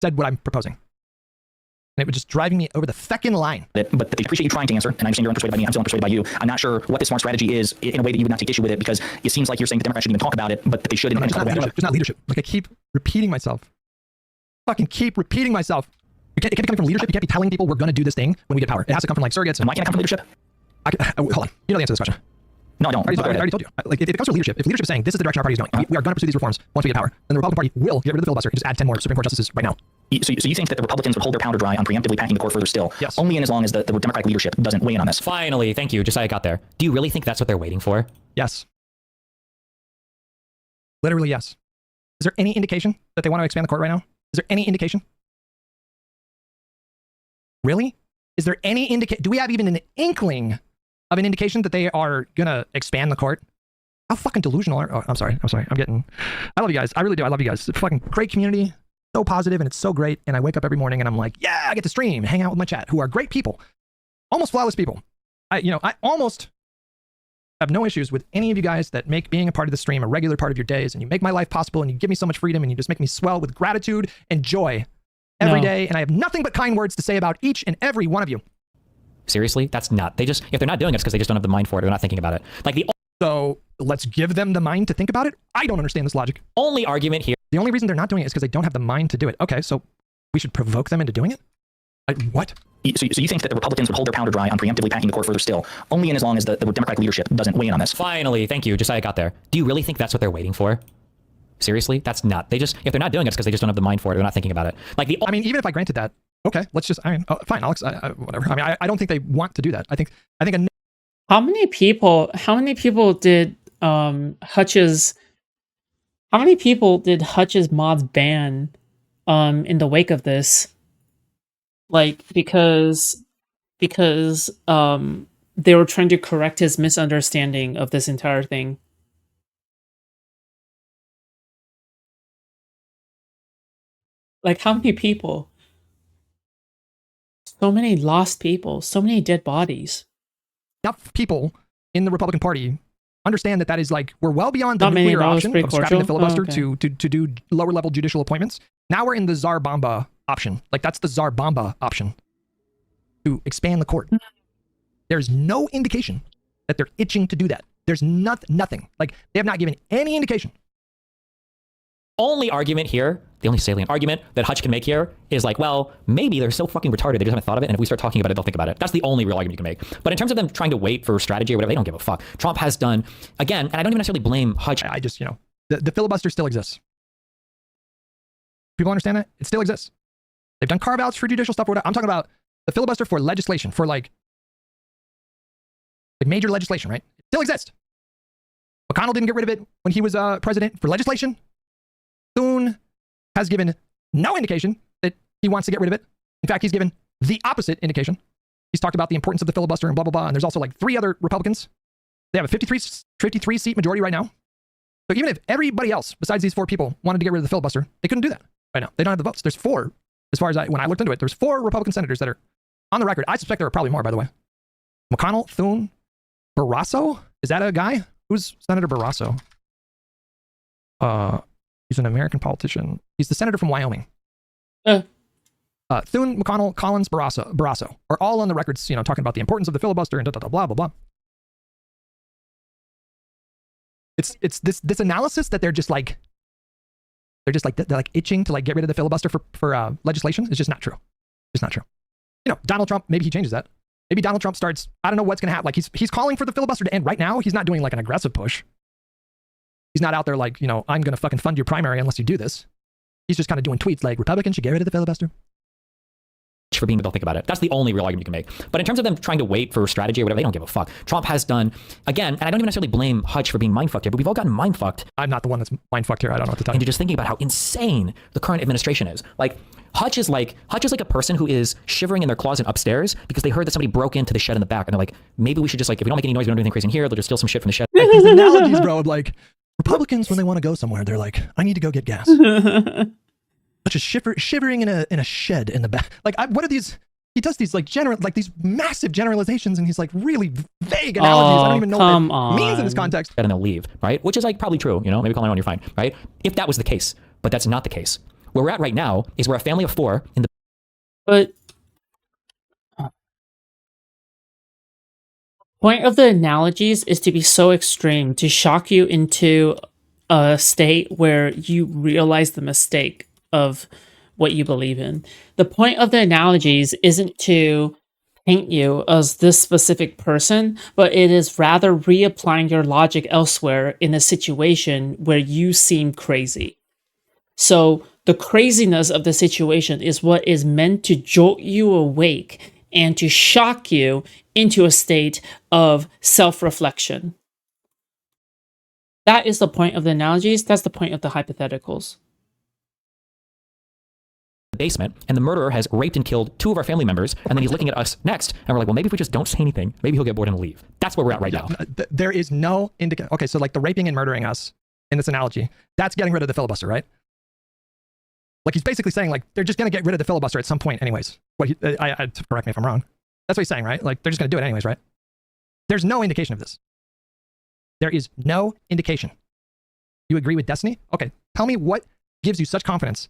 said what I'm proposing, and it was just driving me over the feckin' line. But I appreciate you trying to answer, and I understand you're unpersuaded by me. I'm still unpersuaded by you. I'm not sure what the smart strategy is in a way that you would not take issue with it, because it seems like you're saying the Democrats shouldn't even talk about it, but that they should. It's not leadership. It's not leadership. Like I keep repeating myself. Fucking keep repeating myself. It can't be coming from leadership. You can't be telling people we're going to do this thing when we get power. It has to come from like surrogates. And why can't it come from leadership? Hold on. You know the answer to this question. No, I don't. I already told you. Like, if it comes from leadership, if leadership is saying this is the direction our party is going, we are going to pursue these reforms once we get power, then the Republican Party will get rid of the filibuster and just add 10 more Supreme Court justices right now. So you think that the Republicans would hold their powder dry on preemptively packing the court further still? Yes. Only in as long as the Democratic leadership doesn't weigh in on this. Finally, thank you. Josiah got there. Do you really think that's what they're waiting for? Yes. Literally, yes. Is there any indication that they want to expand the court right now? Is there any indication? Really? Is there any indication? Do we have even an inkling of an indication that they are going to expand the court? How fucking delusional are... Oh, I'm sorry. I love you guys. I really do. I love you guys. It's a fucking great community. So positive and it's so great. And I wake up every morning and I'm like, yeah, I get to stream, hang out with my chat, who are great people. Almost flawless people. I almost have no issues with any of you guys that make being a part of the stream a regular part of your days, and you make my life possible, and you give me so much freedom, and you just make me swell with gratitude and joy every day. And I have nothing but kind words to say about each and every one of you. Seriously, that's not. They just, if they're not doing it, it's because they just don't have the mind for it. They're not thinking about it. Like So let's give them the mind to think about it. I don't understand this logic. only argument here. The only reason they're not doing it is because they don't have the mind to do it. Okay, so we should provoke them into doing it? What? So you think that the Republicans would hold their powder dry on preemptively packing the court further still, only in as long as the Democratic leadership doesn't weigh in on this? Finally, thank you. Josiah got there. Do you really think that's what they're waiting for? Seriously, that's not. They just, if they're not doing it, it's because they just don't have the mind for it. They're not thinking about it. Like I mean, even if I granted that, okay, let's just. I mean, fine, Alex. Whatever. I mean, I don't think they want to do that. I think. How many people did Hutch's? How many people did Hutch's mods ban in the wake of this? Like, because they were trying to correct his misunderstanding of this entire thing. Like, how many people? So many lost people, so many dead bodies. Enough people in the Republican Party understand that is like, we're well beyond the nuclear option of scrapping the filibuster to do lower level judicial appointments. Now we're in the Tsar Bomba option. Like, that's the Tsar Bomba option to expand the court. There's no indication that they're itching to do that. There's nothing. Like, they have not given any indication. Only argument here, the only salient argument that Hutch can make here is like, well, maybe they're so fucking retarded, they just haven't thought of it, and if we start talking about it, they'll think about it. That's the only real argument you can make. But in terms of them trying to wait for strategy or whatever, they don't give a fuck. Trump has done, again, and I don't even necessarily blame Hutch. I just, the filibuster still exists. People understand that? It still exists. They've done carve-outs for judicial stuff. I'm talking about the filibuster for legislation, for like major legislation, right? It still exists. McConnell didn't get rid of it when he was president for legislation. Thune has given no indication that he wants to get rid of it. In fact, he's given the opposite indication. He's talked about the importance of the filibuster and blah, blah, blah. And there's also like 3 other Republicans. They have a 53 seat majority right now. So even if everybody else besides these 4 people wanted to get rid of the filibuster, they couldn't do that right now. They don't have the votes. There's 4, as far as when I looked into it, there's 4 Republican senators that are on the record. I suspect there are probably more, by the way. McConnell, Thune, Barrasso. Is that a guy? Who's Senator Barrasso? He's an American politician. He's the senator from Wyoming. Thune, McConnell, Collins, Barrasso are all on the records, talking about the importance of the filibuster and blah, blah, blah. It's this analysis that they're itching to like get rid of the filibuster for legislation. It's just not true. It's not true. Donald Trump, maybe he changes that. Maybe Donald Trump starts, I don't know what's going to happen. Like he's calling for the filibuster to end right now. He's not doing like an aggressive push. He's not out there like, I'm going to fucking fund your primary unless you do this. He's just kind of doing tweets like, Republicans should get rid of the filibuster. For being, they'll think about it. That's the only real argument you can make. But in terms of them trying to wait for strategy or whatever, they don't give a fuck. Trump has done, again, and I don't even necessarily blame Hutch for being mindfucked here, but we've all gotten mindfucked. I'm not the one that's mindfucked here. I don't know what to tell you. And you're just thinking about how insane the current administration is. Like, Hutch is like a person who is shivering in their closet upstairs because they heard that somebody broke into the shed in the back, and they're like, maybe we should just, like, if we don't make any noise, we don't do anything crazy in here, they'll just steal some shit from the shed. Like, these analogies, bro, of like, Republicans, when they want to go somewhere, they're like, I need to go get gas. Such a shivering in a shed in the back. Like, what are these? He does these these massive generalizations, and he's like really vague analogies. I don't even know what it means in this context. And they'll leave, right? Which is like probably true. Maybe call 911, you're fine, right? If that was the case, but that's not the case. Where we're at right now is we're a family of 4 in the. But point of the analogies is to be so extreme, to shock you into a state where you realize the mistake of what you believe in. The point of the analogies isn't to paint you as this specific person, but it is rather reapplying your logic elsewhere in a situation where you seem crazy. So the craziness of the situation is what is meant to jolt you awake and to shock you into a state of self-reflection. That is the point of the analogies. That's the point of the hypotheticals. Basement, and the murderer has raped and killed 2 of our family members, and then he's looking at us next, and we're like, well, maybe if we just don't say anything, maybe he'll get bored and leave. That's where we're at right now. There is no indication. Okay, so like the raping and murdering us in this analogy, that's getting rid of the filibuster, right? Like he's basically saying like they're just going to get rid of the filibuster at some point anyways. Correct me if I'm wrong. That's what he's saying, right? Like they're just going to do it anyways, right? There's no indication of this. There is no indication. You agree with Destiny? Okay, tell me what gives you such confidence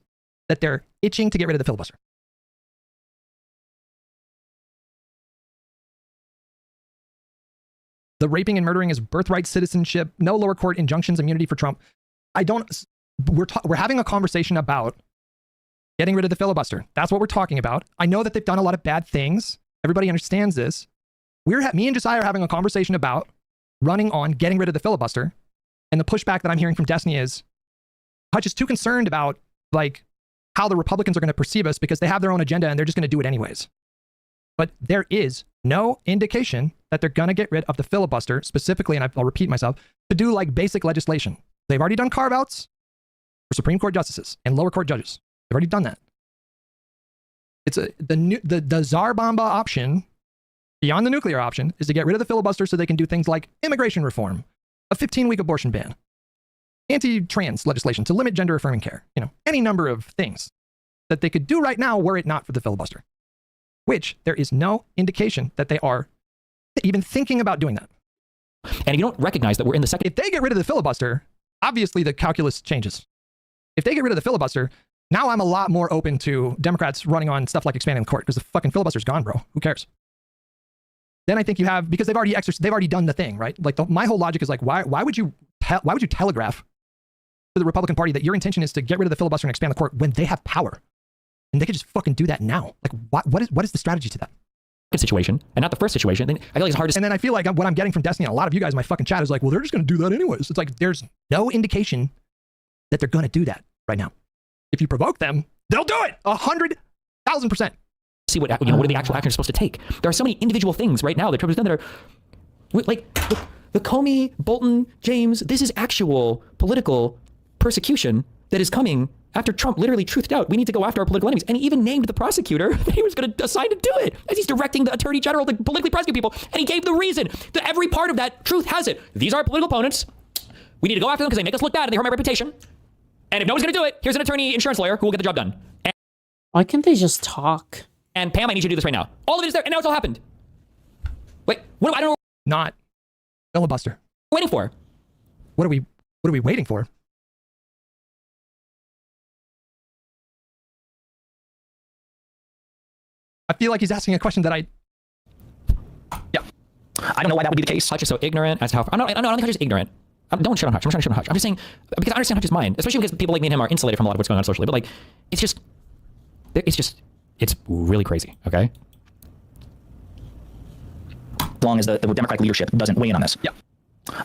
that they're itching to get rid of the filibuster. The raping and murdering is birthright citizenship, no lower court injunctions, immunity for Trump. We're having a conversation about getting rid of the filibuster. That's what we're talking about. I know that they've done a lot of bad things. Everybody understands this. Me and Josiah are having a conversation about running on getting rid of the filibuster. And the pushback that I'm hearing from Destiny is Hutch is too concerned about like how the Republicans are going to perceive us because they have their own agenda and they're just going to do it anyways. But there is no indication that they're going to get rid of the filibuster specifically, and I'll repeat myself, to do like basic legislation. They've already done carve-outs for Supreme Court justices and lower court judges. They've already done that. It's the Tsar Bomba option, beyond the nuclear option, is to get rid of the filibuster so they can do things like immigration reform, a 15-week abortion ban, anti-trans legislation to limit gender-affirming care, any number of things that they could do right now were it not for the filibuster, which there is no indication that they are even thinking about doing that. And if you don't recognize that we're in the second... If they get rid of the filibuster, obviously the calculus changes. If they get rid of the filibuster, now I'm a lot more open to Democrats running on stuff like expanding the court because the fucking filibuster's gone, bro. Who cares? Then I think you have, because they've already done the thing, right? Like my whole logic is like, why would you telegraph to the Republican Party that your intention is to get rid of the filibuster and expand the court when they have power? And they could just fucking do that now. Like, what is the strategy to that? Situation, and not the first situation. Then I feel like it's hard to... And then I feel like what I'm getting from Destiny, and a lot of you guys in my fucking chat is like, well, they're just going to do that anyways. It's like, there's no indication that they're going to do that right now. If you provoke them, they'll do it 100,000%. See what are the actual actions supposed to take. There are so many individual things right now that Trump has done that are like the Comey, Bolton, James. This is actual political persecution that is coming after Trump literally truthed out, we need to go after our political enemies. And he even named the prosecutor that he was going to assign to do it, as he's directing the attorney general to politically prosecute people. And he gave the reason that every part of that truth has it. These are our political opponents. We need to go after them because they make us look bad and they hurt my reputation. And if no one's going to do it, here's an attorney insurance lawyer who will get the job done. And why can't they just talk? And Pam, I need you to do this right now. All of it is there, and now it's all happened. Wait, I don't know. Not filibuster. What are we waiting for? What are we waiting for? I feel like he's asking a question that I don't know why that would be the case. Hutch is so ignorant as to how... I don't think Hutch is ignorant. Don't shit on Hutch. I'm trying to shit on Hutch. I'm just saying, because I understand Hutch's mind, especially because people like me and him are insulated from a lot of what's going on socially. But like, it's really crazy, okay? As long as the Democratic leadership doesn't weigh in on this. Yeah.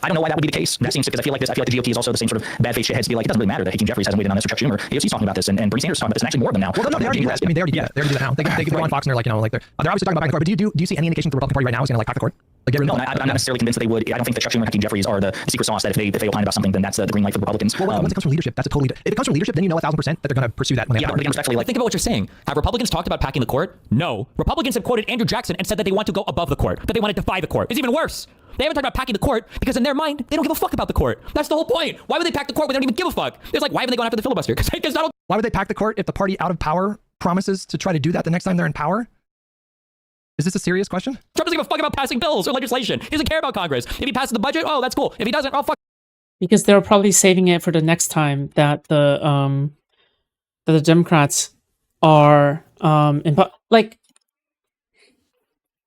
I don't know why that would be the case. That seems because I feel like the GOP is also the same sort of bad faith shitheads to be like, it doesn't really matter that Hakeem Jeffries hasn't weighed in on this, or Chuck Schumer. AOC's talking about this, and Bernie Sanders is talking about this, and actually more of them now. Well, no, they already do that. I mean, they already do that. They already do that now. They go on Fox and they're like, they're obviously talking about backing the court. But do you see any indication that the Republican Party right now is going to like pack the court? Like, get rid of I'm not necessarily convinced that they would. I don't think that Chuck Schumer and Hakeem Jeffries are the secret sauce. That if they opine about something, then that's the green light for the Republicans. Well, once it comes from leadership, that's a totally. If it comes from leadership, then you know 1,000% that they're going to pursue that when they have but respectfully, think about what you're saying. Have Republicans talked about packing the court? No. Republicans have quoted Andrew Jackson and said that they want to go above the court, that they want to defy the court. It's even worse. They haven't talked about packing the court because in their mind, they don't give a fuck about the court. That's the whole point. Why would they pack the court when they don't even give a fuck? It's like, why haven't they gone after the filibuster? Because why would they pack the court if the party out of power promises to try to do that the next time they're in power? Is this a serious question? Trump doesn't give a fuck about passing bills or legislation. He doesn't care about Congress. If he passes the budget, oh, that's cool. If he doesn't, oh, fuck. Because they're probably saving it for the next time that the Democrats are like.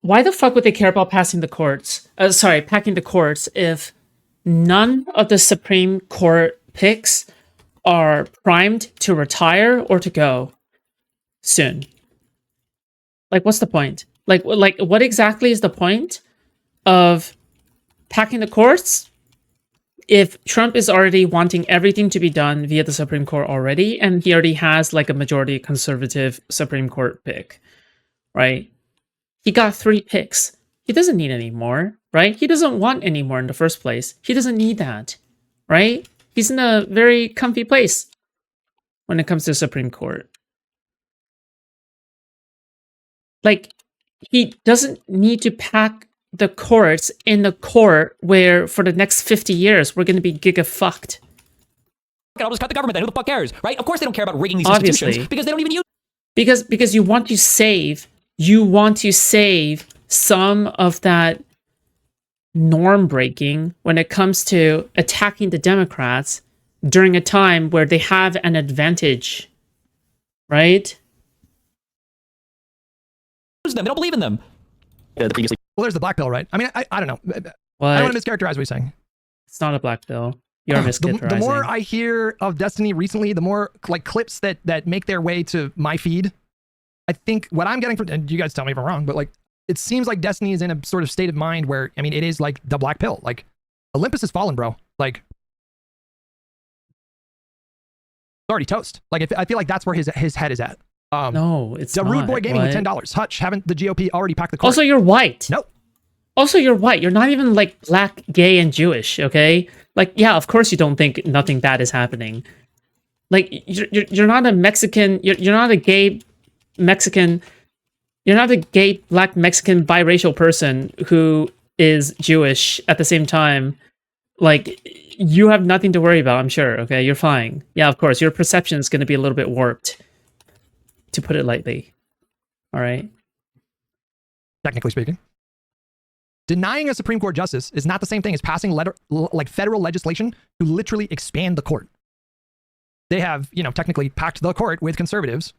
Why the fuck would they care about passing the courts? Packing the courts if none of the Supreme Court picks are primed to retire or to go soon? Like, what's the point? Like, what exactly is the point of packing the courts if Trump is already wanting everything to be done via the Supreme Court already, and he already has like a majority conservative Supreme Court pick, right? He got 3 picks. He doesn't need any more, right? He doesn't want any more in the first place. He doesn't need that. right? He's in a very comfy place when it comes to the Supreme Court. Like, he doesn't need to pack the courts in the court where for the next 50 years we're going to be giga-fucked. I'll just cut the government then. Who the fuck cares, right? Of course they don't care about rigging these Obviously. institutions because they don't even use. Because you want to save some of that norm breaking when it comes to attacking the Democrats during a time where they have an advantage, right? Them. They don't believe in them. Previously. Well, there's the black pill, right? I mean, I don't know. What? I don't want to mischaracterize what you're saying. It's not a black pill. You're mischaracterizing. The more I hear of Destiny recently, the more like clips that make their way to my feed, I think what I'm getting from, and you guys tell me if I'm wrong, but like it seems like Destiny is in a sort of state of mind where, I mean, it is like the black pill. Like Olympus has fallen, bro. Like it's already toast. Like I feel like that's where his head is at. No, it's the not. Rude Boy Gaming with $10. Hutch, haven't the GOP already packed the court? Also, you're white. Nope. Also, you're white. You're not even like black, gay, and Jewish. Okay, like yeah, of course you don't think nothing bad is happening. Like you're not a Mexican. You're not a gay Mexican. You're not a gay black Mexican biracial person who is Jewish at the same time. Like you have nothing to worry about. I'm sure. Okay, you're fine. Yeah, of course. Your perception is going to be a little bit warped, to put it lightly. All right. Technically speaking. Denying a Supreme Court justice is not the same thing as passing federal legislation to literally expand the court. They have, technically packed the court with conservatives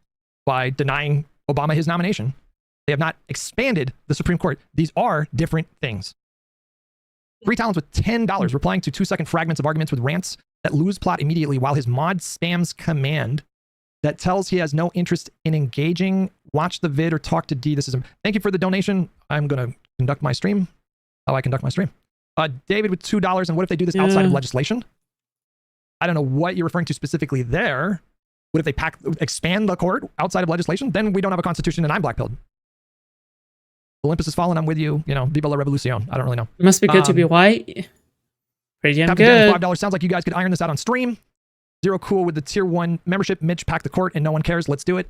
by denying Obama his nomination. They have not expanded the Supreme Court. These are different things. Three Talents with $10, replying to 2-second fragments of arguments with rants that lose plot immediately while his mod spams command that tells he has no interest in engaging. Watch the vid or talk to D. This is him. Thank you for the donation. I'm going to conduct my stream. How I conduct my stream. David with $2. And what if they do this outside of legislation? I don't know what you're referring to specifically there. What if they expand the court outside of legislation? Then we don't have a constitution and I'm blackpilled. Olympus has fallen. I'm with you. Viva la revolucion. I don't really know. It must be good to be white. Pretty damn Captain good. $5. Sounds like you guys could iron this out on stream. Zero cool with the tier 1 membership. Mitch packed the court and no one cares. Let's do it.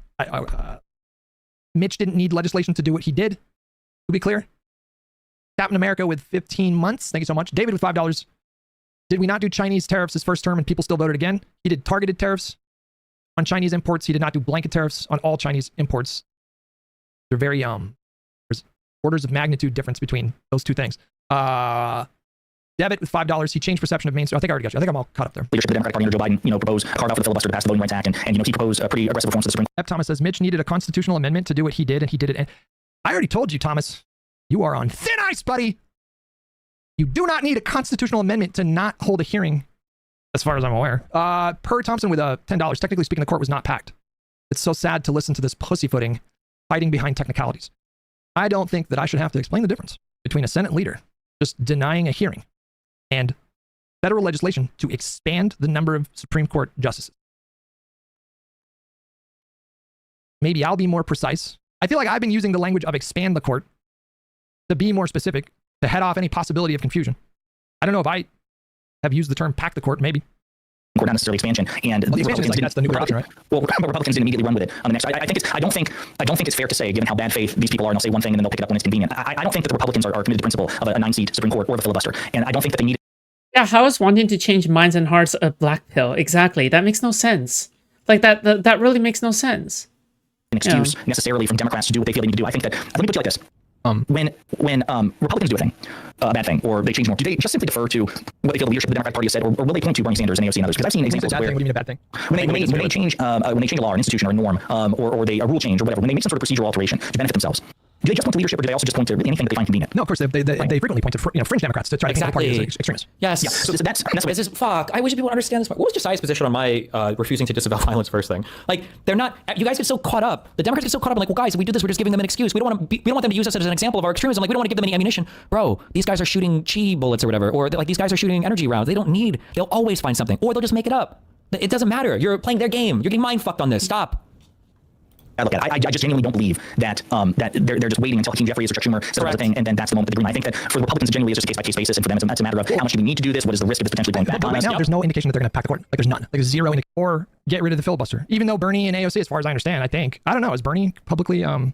Mitch didn't need legislation to do what he did. To be clear. Captain America with 15 months. Thank you so much. David with $5. Did we not do Chinese tariffs his first term and people still voted again? He did targeted tariffs on Chinese imports. He did not do blanket tariffs on all Chinese imports. They're very, there's orders of magnitude difference between those two things. Devitt with $5. He changed perception of mainstream. I think I already got you. I think I'm all caught up there. Leadership of the Democratic Party under Joe Biden, proposed carve out for the filibuster to pass the Voting Rights Act, and he proposed pretty aggressive reforms to the Supreme Court. F. Thomas says Mitch needed a constitutional amendment to do what he did, and he did it. And I already told you, Thomas, you are on thin ice, buddy. You do not need a constitutional amendment to not hold a hearing, as far as I'm aware. Per Thompson with $10. Technically speaking, the court was not packed. It's so sad to listen to this pussyfooting hiding behind technicalities. I don't think that I should have to explain the difference between a Senate leader just denying a hearing and federal legislation to expand the number of Supreme Court justices. Maybe I'll be more precise. I feel like I've been using the language of expand the court to be more specific, to head off any possibility of confusion. I don't know if I have used the term pack the court, maybe. Court, not necessarily expansion, and the expansion is like, that's the new option, right? Well, Republicans didn't immediately run with it on the next. I don't think it's fair to say, given how bad faith these people are, and they'll say one thing and then they'll pick it up when it's convenient. I don't think that the Republicans are committed to the principle of a 9-seat Supreme Court or the filibuster, and I don't think that they need. Yeah, how is wanting to change minds and hearts a black pill? Exactly, that makes no sense. Like that really makes no sense. An excuse necessarily from Democrats to do what they feel they need to do. I think that let me put it like this. When Republicans do a thing, a bad thing, or they change more, do they just simply defer to what they feel the leadership of the Democratic Party has said, or will they point to Bernie Sanders and AOC and others? Because I've seen examples where what do you mean a bad thing? When they change a law, or an institution, or a norm, or a rule change, or whatever, when they make some sort of procedural alteration to benefit themselves, do they just point to leadership, or do they also just point to anything that they find convenient? No, of course they frequently point to fringe Democrats to try to think the party is extremist. Yes. Yeah. So that's This is fuck. I wish people would understand this. What was Josiah's position on my refusing to disavow violence first thing? Like, they're not. You guys get so caught up. The Democrats get so caught up. Like, well, guys, if we do this, we're just giving them an excuse. We don't want them to use us as an example of our extremism. Like, we don't want to give them any ammunition. Bro, these guys are shooting chi bullets or whatever, or like these guys are shooting energy rounds. They'll always find something, or they'll just make it up. It doesn't matter. You're playing their game. You're getting mind fucked on this. Stop. I look at it. I just genuinely don't believe that that they're just waiting until Hakeem Jeffries or Chuck Schumer says the thing, and then that's the moment that the green light. I think that for the Republicans, it genuinely is just a case-by-case basis, and for them, it's a matter of how much do we need to do this? What is the risk of this potentially going back on us? Right now, there's no indication that they're going to pack the court. Like, there's none. Like, there's zero indication. Or get rid of the filibuster. Even though Bernie and AOC, as far as I understand, I think, I don't know, has Bernie publicly come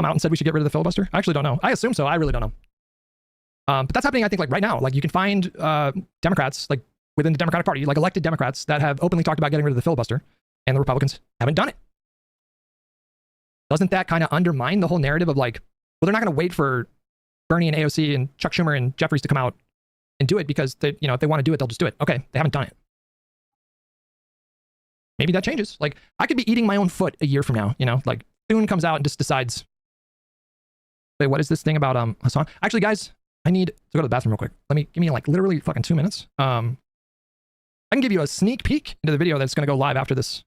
out and said we should get rid of the filibuster? I actually don't know. I assume so. I really don't know. But that's happening, I think, like right now. Like, you can find Democrats, like within the Democratic Party, like elected Democrats that have openly talked about getting rid of the filibuster, and the Republicans haven't done it. Doesn't that kind of undermine the whole narrative of like, well, they're not going to wait for Bernie and AOC and Chuck Schumer and Jeffries to come out and do it because they, if they want to do it, they'll just do it. Okay, they haven't done it. Maybe that changes. Like, I could be eating my own foot a year from now, like Thune comes out and just decides, wait, what is this thing about Hassan? Actually, guys, I need to go to the bathroom real quick. Give me like literally fucking 2 minutes. I can give you a sneak peek into the video that's going to go live after this.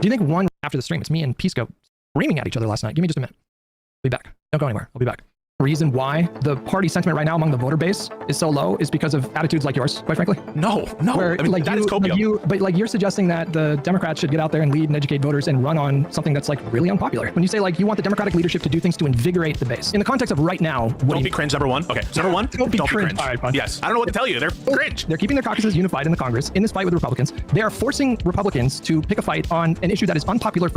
Do you think one after the stream? It's me and Pisco screaming at each other last night. Give me just a minute. I'll be back. Don't go anywhere. I'll be back. The reason why the party sentiment right now among the voter base is so low is because of attitudes like yours, quite frankly. No. Where, I mean, like, that is copium. But like, you're suggesting that the Democrats should get out there and lead and educate voters and run on something that's like really unpopular. When you say like you want the Democratic leadership to do things to invigorate the base, in the context of right now, Don't be cringe, number one. Okay, so number one, don't be cringe. All right, fine. Yes, I don't know what to tell you. They're cringe. They're keeping their caucuses unified in the Congress in this fight with the Republicans. They are forcing Republicans to pick a fight on an issue that is unpopular for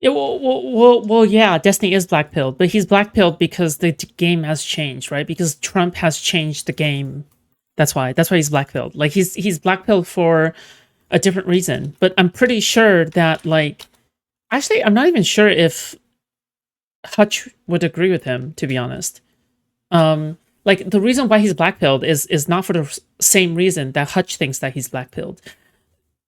Yeah, well, yeah, Destiny is blackpilled, but he's blackpilled because the game has changed, right? Because Trump has changed the game. That's why he's blackpilled. Like, he's blackpilled for a different reason. But I'm pretty sure that, like, actually, I'm not even sure if Hutch would agree with him, to be honest. Like, the reason why he's blackpilled is not for the same reason that Hutch thinks that he's blackpilled.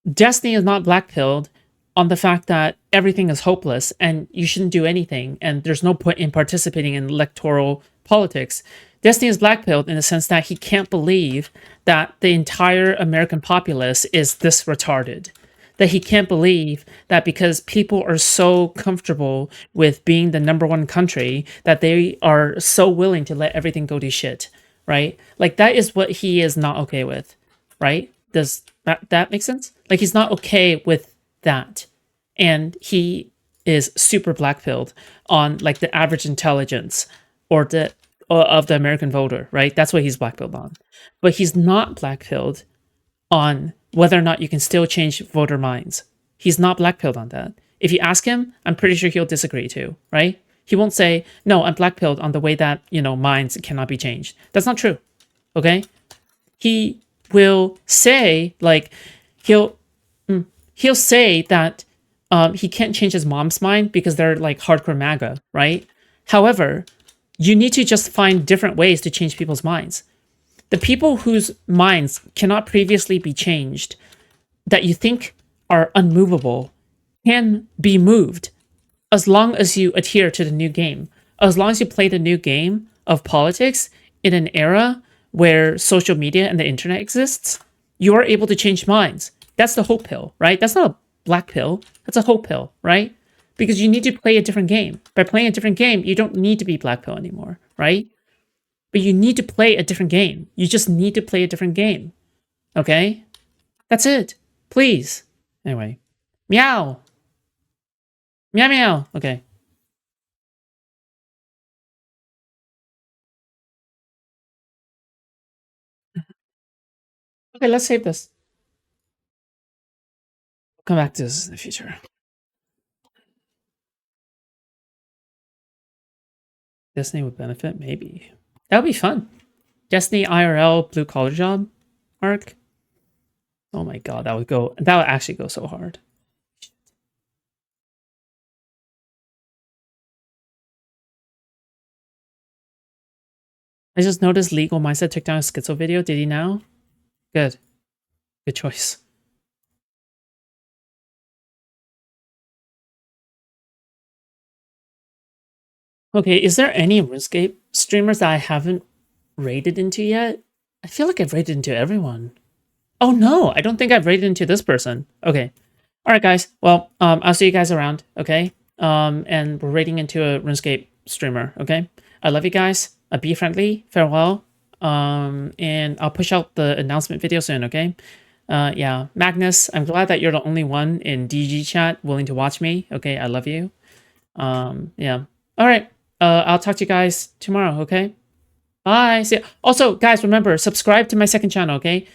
Destiny is not blackpilled on the fact that everything is hopeless and you shouldn't do anything and there's no point in participating in electoral politics. Destiny is blackpilled in the sense that he can't believe that the entire American populace is this retarded. That he can't believe that because people are so comfortable with being the #1 country that they are so willing to let everything go to shit, right? Like, that is what he is not okay with, right? Does that make sense? Like, he's not okay with that, and he is super blackpilled on like the average intelligence or the of the American voter, right? That's what he's blackpilled on, but he's not blackpilled on whether or not you can still change voter minds. He's not blackpilled on that. If you ask him, I'm pretty sure he'll disagree too, right? He won't say, no, I'm blackpilled on the way that, minds cannot be changed. That's not true, okay? He will say, like, he'll say that he can't change his mom's mind because they're like hardcore MAGA, right? However, you need to just find different ways to change people's minds. The people whose minds cannot previously be changed, that you think are unmovable, can be moved as long as you adhere to the new game. As long as you play the new game of politics in an era where social media and the internet exists, you are able to change minds. That's the hope pill, right? That's not a black pill. That's a hope pill, right? Because you need to play a different game. By playing a different game, you don't need to be black pill anymore, right? But you need to play a different game. You just need to play a different game. Okay? That's it. Please. Anyway. Meow. Meow meow. Okay. Okay, let's save this. Come back to this in the future. Destiny would benefit? Maybe. That would be fun. Destiny IRL blue collar job arc. Oh my god, that would actually go so hard. I just noticed Legal Mindset took down a schizo video. Did he now? Good. Good choice. Okay, is there any RuneScape streamers that I haven't raided into yet? I feel like I've raided into everyone. Oh no, I don't think I've raided into this person. Okay. Alright guys, well, I'll see you guys around, okay? And we're raiding into a RuneScape streamer, okay? I love you guys. Be friendly. Farewell. And I'll push out the announcement video soon, okay? Yeah, Magnus, I'm glad that you're the only one in DG chat willing to watch me. Okay, I love you. Yeah. All right. I'll talk to you guys tomorrow. Okay. Bye. See ya. Also, guys, remember, subscribe to my second channel. Okay.